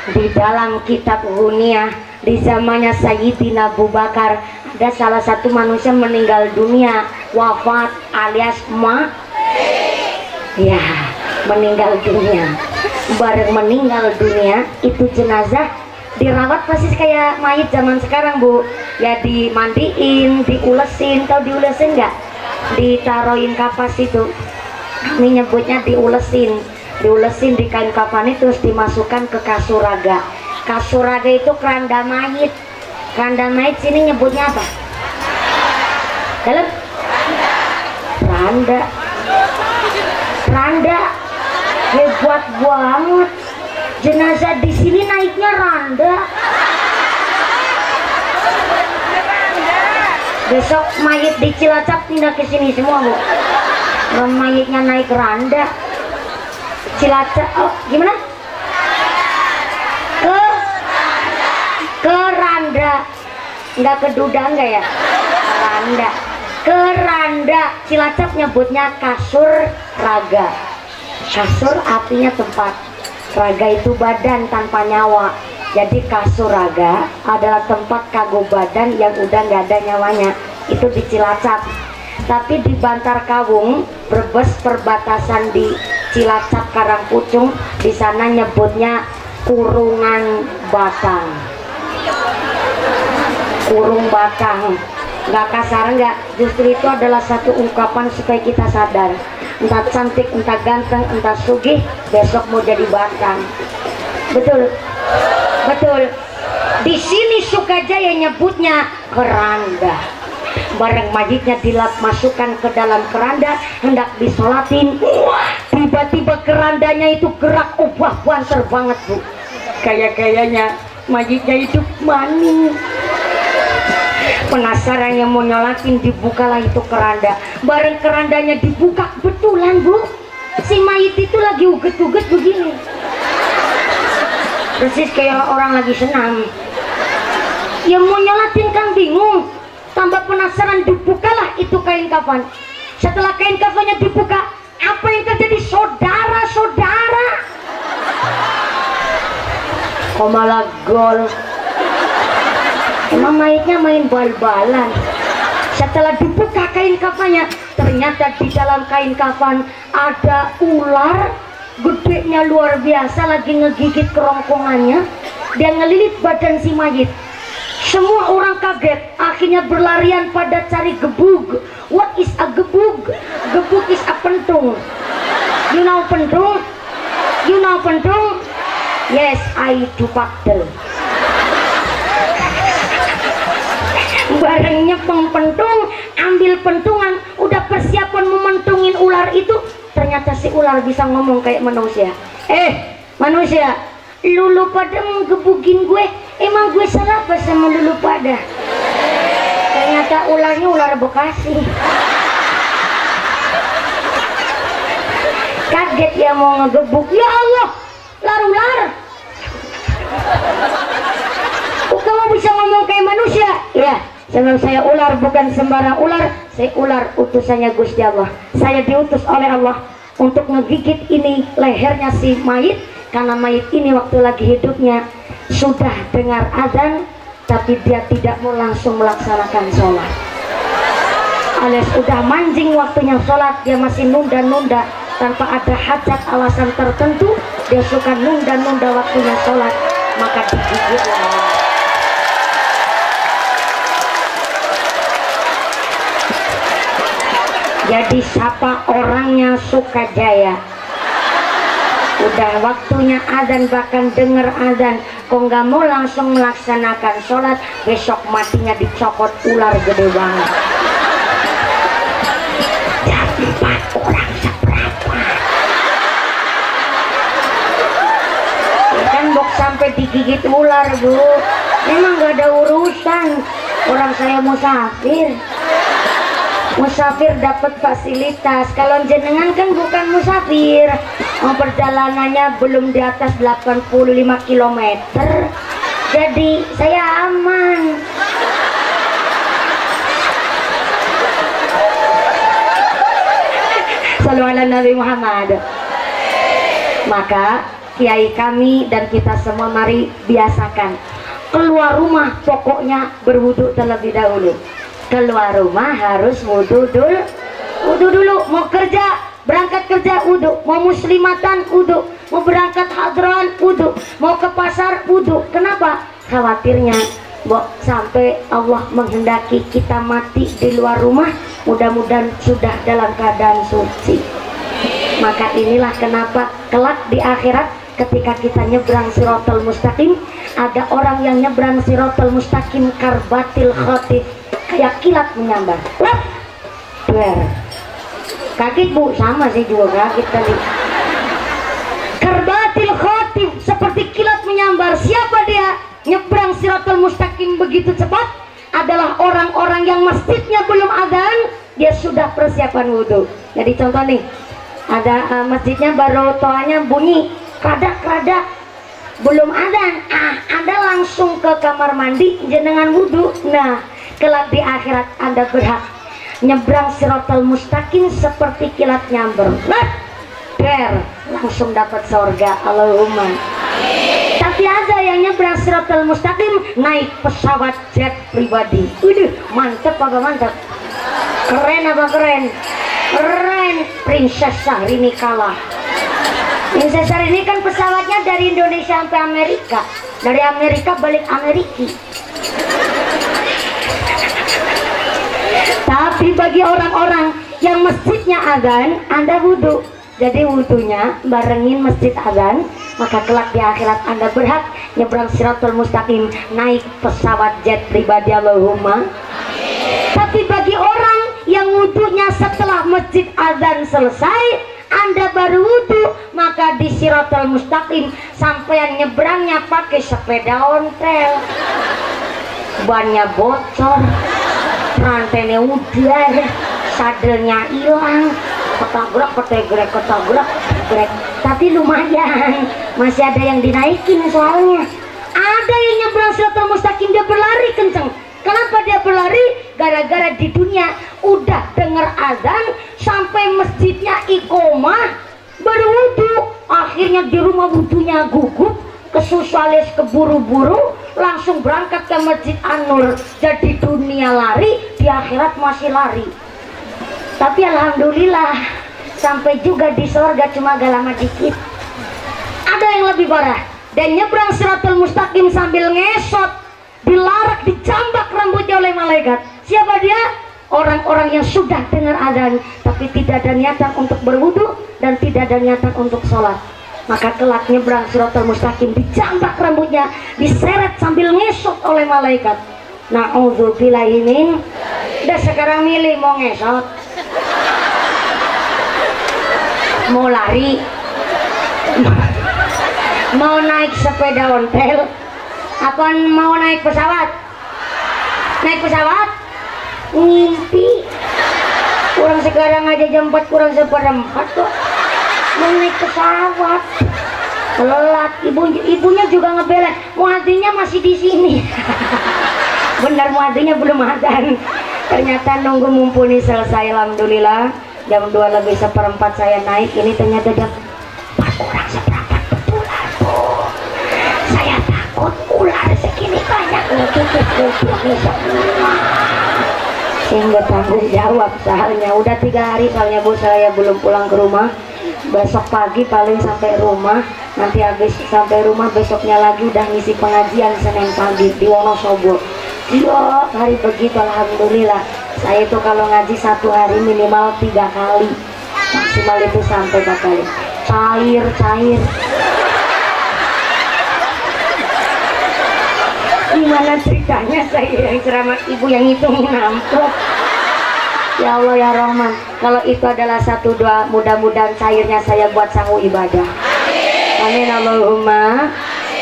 Di dalam kitab Ghunyah, di zamannya Sayyidina Abu Bakar, ada salah satu manusia meninggal dunia, wafat alias ya, meninggal dunia. Bareng meninggal dunia, itu jenazah dirawat pasti kayak mayit zaman sekarang Bu. Ya dimandiin, diulesin. Tahu diulesin nggak? Ditaruhin kapas itu. Kami nyebutnya diulesin. Diulesin di kain kafan itu, terus dimasukkan ke kasuraga. Kasuraga itu keranda mayit. Keranda mayit sini nyebutnya apa? Dalam? Randa. Randa. Hebat banget. Jenazah di sini naiknya randa. Besok mayit di Cilacap pindah ke sini semua Bu. Mayitnya naik randa. Cilacap, oh gimana? Ke randa. Nggak ke duda nggak ya? Randa. Ke randa. Cilacap nyebutnya kasur raga. Kasur artinya tempat. Raga itu badan tanpa nyawa. Jadi kasur raga adalah tempat kagum badan yang udah nggak ada nyawanya. Itu di Cilacap. Tapi di Bantar Kawung, Brebes, perbatasan di Cilacap Karangpucung, di sana nyebutnya kurungan batang. Kurung batang. nggak kasar nggak, justru itu adalah satu ungkapan supaya kita sadar, entah cantik, entah ganteng, entah sugih, besok mau jadi batang. Betul, betul. Di sini Sukajaya nyebutnya keranda. Bareng mayitnya masukkan ke dalam keranda, hendak disolatin, tiba-tiba kerandanya itu gerak, ubah banter banget bu. Kayaknya mayitnya itu maning. Penasaran yang mau nyolatin, dibukalah itu keranda. Bareng kerandanya dibuka, betulan bu, si mayit itu lagi uget-uget begini, persis kayak orang lagi senam. Yang mau nyolatin kan bingung, tambah penasaran, dibukalah itu kain kafan. Setelah kain kafannya dibuka, apa yang terjadi saudara-saudara? Kok malah gol? Emang mayitnya main bal-balan. Setelah dibuka kain kafannya, ternyata di dalam kain kafan ada ular gedenya luar biasa, lagi ngegigit kerongkongannya. Dia ngelilit badan si mayit. Semua orang kaget, akhirnya berlarian pada cari gebug. What is a gebug? Gebug is a pentung. You know pentung? You know pentung? Yes, I do pakdel. Bareng nyepeng pentung, ambil pentungan, udah persiapan mementungin ular itu, ternyata si ular bisa ngomong kayak manusia. Manusia, lulu pada menggebugin gue, emang gue salah apa sama lulu pada? Ternyata ularnya ular Bekasi. Kaget ya mau ngegebuk, ya Allah, ular. Kamu bisa ngomong kayak manusia? Ya, saya ular, bukan sembarang ular. Saya ular utusannya Gusti Allah. Saya diutus oleh Allah untuk ngegigit ini lehernya si mayit, karena mayit ini waktu lagi hidupnya sudah dengar azan, tapi dia tidak mau langsung melaksanakan sholat, alias udah manjing waktunya sholat, dia masih nunda-nunda tanpa ada hajat alasan tertentu, dia suka nunda-nunda waktunya sholat, maka digigitlah. Jadi siapa orangnya Sukajaya? Udah waktunya azan, bahkan denger azan, kok nggak mau langsung melaksanakan sholat, besok matinya dicokot ular gede banget. Jadi 4 orang seberapa? Ya kan bok sampai digigit ular bu, memang nggak ada urusan. Orang saya musafir. Musafir dapat fasilitas. Kalau jenengan kan bukan musafir, perjalanannya belum di atas 85 km, jadi saya aman. Shallallahu ala Nabi Muhammad. Maka kiai kami dan kita semua mari biasakan keluar rumah pokoknya berwudu terlebih dahulu. Keluar rumah harus wudu dulu. Mau kerja, berangkat kerja wudu, mau muslimatan wudu, mau berangkat hadran wudu, mau ke pasar wudu. Kenapa? Khawatirnya sampai Allah menghendaki kita mati di luar rumah, mudah-mudahan sudah dalam keadaan suci. Maka inilah kenapa kelak di akhirat ketika kita nyebrang Siratal Mustaqim, ada orang yang nyebrang Siratal Mustaqim karbatil khotif, kayak kilat menyambar. Kaget bu, sama sih juga kaget tadi. Karbatil khotif, seperti kilat menyambar. Siapa dia? Nyebrang Siratal Mustaqim begitu cepat adalah orang-orang yang masjidnya belum adzan, dia sudah persiapan wudhu. Jadi contoh nih, ada masjidnya baru toanya bunyi kradak-kradak, belum adzan, Anda langsung ke kamar mandi jenengan wudhu. Nah, kelak di akhirat Anda berhak nyebrang Siratal Mustaqim seperti kilat nyamber. Langsung dapat surga. Allahumma. Tapi ada yang nyebrang Siratal Mustaqim naik pesawat jet pribadi. Mantep apa mantep? Keren apa keren? Keren. Princess Syahrini kalah. Princess Syahrini kan pesawatnya dari Indonesia sampai Amerika, dari Amerika balik Amerika. bagi orang-orang yang masjidnya adzan, Anda wudhu. Jadi wudhunya barengin masjid adzan, maka kelak di akhirat Anda berhak nyebrang Shiratal Mustaqim, naik pesawat jet pribadi, Allahumma. Tapi bagi orang yang wudhunya setelah masjid adzan selesai, Anda baru wudhu, maka di Shiratal Mustaqim sampean nyebrangnya pakai sepeda ontel, bannya bocor, rantainya udah, sadelnya hilang, ketabrak, ketegrek, ketabrak, ketegrek. Tapi lumayan, masih ada yang dinaikin soalnya. Ada yang nyebrang Shiratal Mustaqim dia berlari kenceng. Kenapa dia berlari? Gara-gara di dunia udah denger azan sampai masjidnya iqomah baru wudhu. Akhirnya di rumah wudhunya gugup, kesusalis keburu-buru, langsung berangkat ke Masjid An-Nur. Jadi dunia lari, di akhirat masih lari. Tapi alhamdulillah sampai juga di surga, cuma agak lama dikit. Ada yang lebih parah, dan nyebrang Shiratal Mustaqim sambil ngesot, dilarak, dicambak rambutnya oleh malaikat. Siapa dia? Orang-orang yang sudah dengar azan tapi tidak ada niatan untuk berwudu dan tidak ada niatan untuk sholat. Maka kelak nyebrang Shiratal Mustaqim, dicambak rambutnya, diseret sambil ngesot oleh malaikat. Na'udzubillahi min. Udah sekarang milih mau ngesot, mau lari, mau naik sepeda ontel, apa mau naik pesawat? Naik pesawat? Ngimpi. Kurang sekarang aja jam 4 kurang seperempat kok mau naik pesawat. Telat, ibunya juga ngebelek, muadzinnya masih di sini. Benar, muadzinnya belum adzan. Ternyata nunggu mumpuni selesai, alhamdulillah. Jam 2:04 saya naik, ini ternyata jam 4 kurang seperempat betulan, Bu. Saya takut ular segini banyak ngegigit ini semua. Sehingga tanggung jawab soalnya. Udah 3 hari soalnya, Bu, saya belum pulang ke rumah. Besok pagi paling sampai rumah. Nanti habis sampai rumah besoknya lagi udah ngisi pengajian Senin pagi di Wonosobo. Iya, hari begitu alhamdulillah. Saya itu kalau ngaji 1 hari minimal 3 kali, maksimal itu sampai 4 kali. Cair. Gimana ceritanya saya yang ceramah, ibu yang hitung amplop. Ya Allah ya Rahman, kalau itu adalah satu doa, mudah-mudahan cairnya saya buat sanggup ibadah. Amin Allahumma.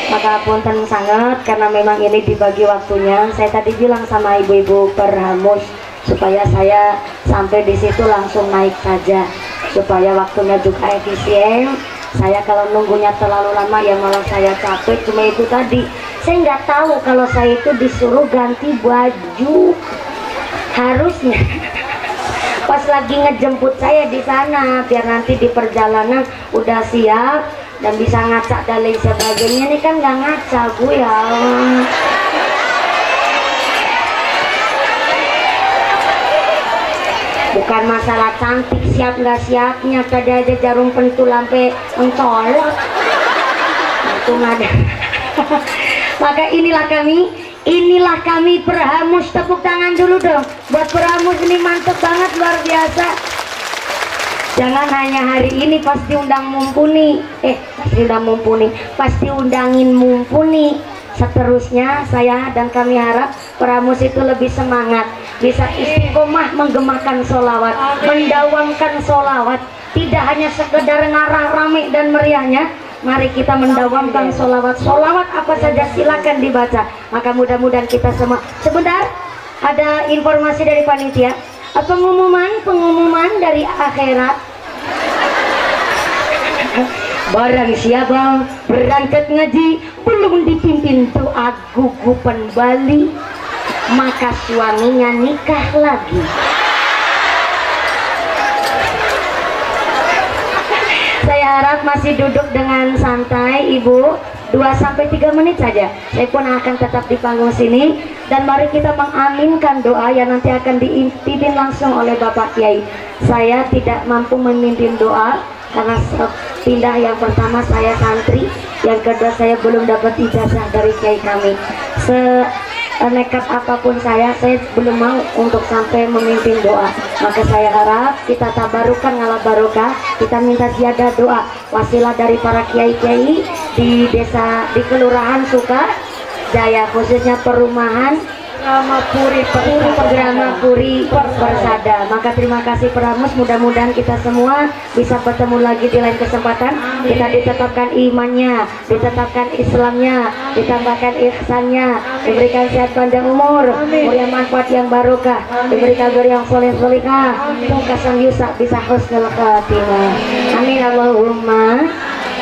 Maka punten sangat karena memang ini dibagi waktunya. Saya tadi bilang sama ibu-ibu perhamus supaya saya sampai di situ langsung naik saja, supaya waktunya juga efisien. Saya kalau nunggunya terlalu lama ya malah saya capek. Cuma itu tadi, saya nggak tahu kalau saya itu disuruh ganti baju. Harusnya pas lagi ngejemput saya di sana, biar nanti di perjalanan udah siap dan bisa ngacak dan lain sebagainya. Ini kan nggak ngaca, Bu, ya Allah. Bukan masalah cantik siap nggak siapnya, tadi aja jarum pentul sampai mencolok, itu nggak ada. Maka inilah kami perhamus. Tepuk tangan dulu dong buat perhamus, ini mantep banget, luar biasa. Jangan hanya hari ini pasti undang mumpuni, pasti undangin mumpuni. Seterusnya saya dan kami harap perhamus itu lebih semangat, bisa istiqomah menggemakan sholawat, mendawamkan sholawat, tidak hanya sekedar ngarah rame dan meriahnya. Mari kita mendawamkan sholawat. Sholawat apa saja silakan dibaca. Maka mudah-mudahan kita semua. Sebentar, ada informasi dari panitia. Pengumuman dari akhirat. Barang siapa berangkat ngaji belum dipimpin doa gugupan Bali, maka suaminya nikah lagi. Saya harap masih duduk dengan santai, Ibu. 2-3 menit saja. Saya pun akan tetap di panggung sini. Dan mari kita mengaminkan doa yang nanti akan dipimpin langsung oleh Bapak Kiai. Saya tidak mampu memimpin doa karena pindah yang pertama saya santri, yang kedua saya belum dapat ijazah dari Kiai kami. nekat apapun saya belum mau untuk sampai memimpin doa. Maka saya harap kita tabarukan ngalah barokah, kita minta ziyadah doa wasilah dari para kiai-kiai di desa, di kelurahan Sukajaya, khususnya perumahan Grama Puri Persada. Maka terima kasih Pramus, mudah-mudahan kita semua bisa bertemu lagi di lain kesempatan. Kita ditetapkan imannya, ditetapkan Islamnya, ditambahkan ihsannya, diberikan sehat panjang umur, umur yang manfaat yang barokah, diberikan guru yang soleh-solehah, pungkasan yusak bisa husnul khatimah. Amin Allahumma.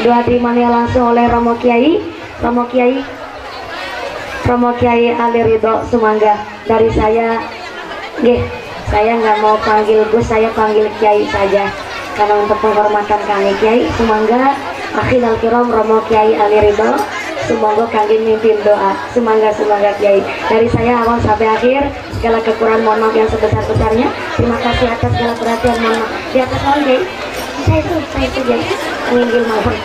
Doa terimanya langsung oleh Romo Kiai Ali Ridho Sumangga. Dari saya, saya nggak mau panggil Gus, saya panggil Kiai saja, karena untuk penghormatan kami Kiai Sumangga, akhil al-kiram Romo Kiai Ali Ridho Sumangga kami mimpin doa. Sumangga Kiai. Dari saya awal sampai akhir, segala kekurangan mohon maaf yang sebesar-besarnya. Terima kasih atas segala perhatian, mohon maaf. Di atas mohon Kiai, saya itu Kiai menginggil mohon.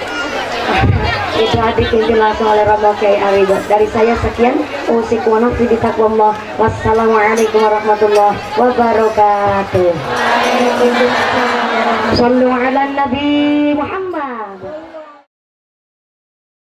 Itu dipimpin langsung oleh Romo Kiai Arido. Dari saya sekian, usiku wa nafsi bitaqwallah. Wassalamualaikum warahmatullahi wabarakatuh. Sallu ala nabi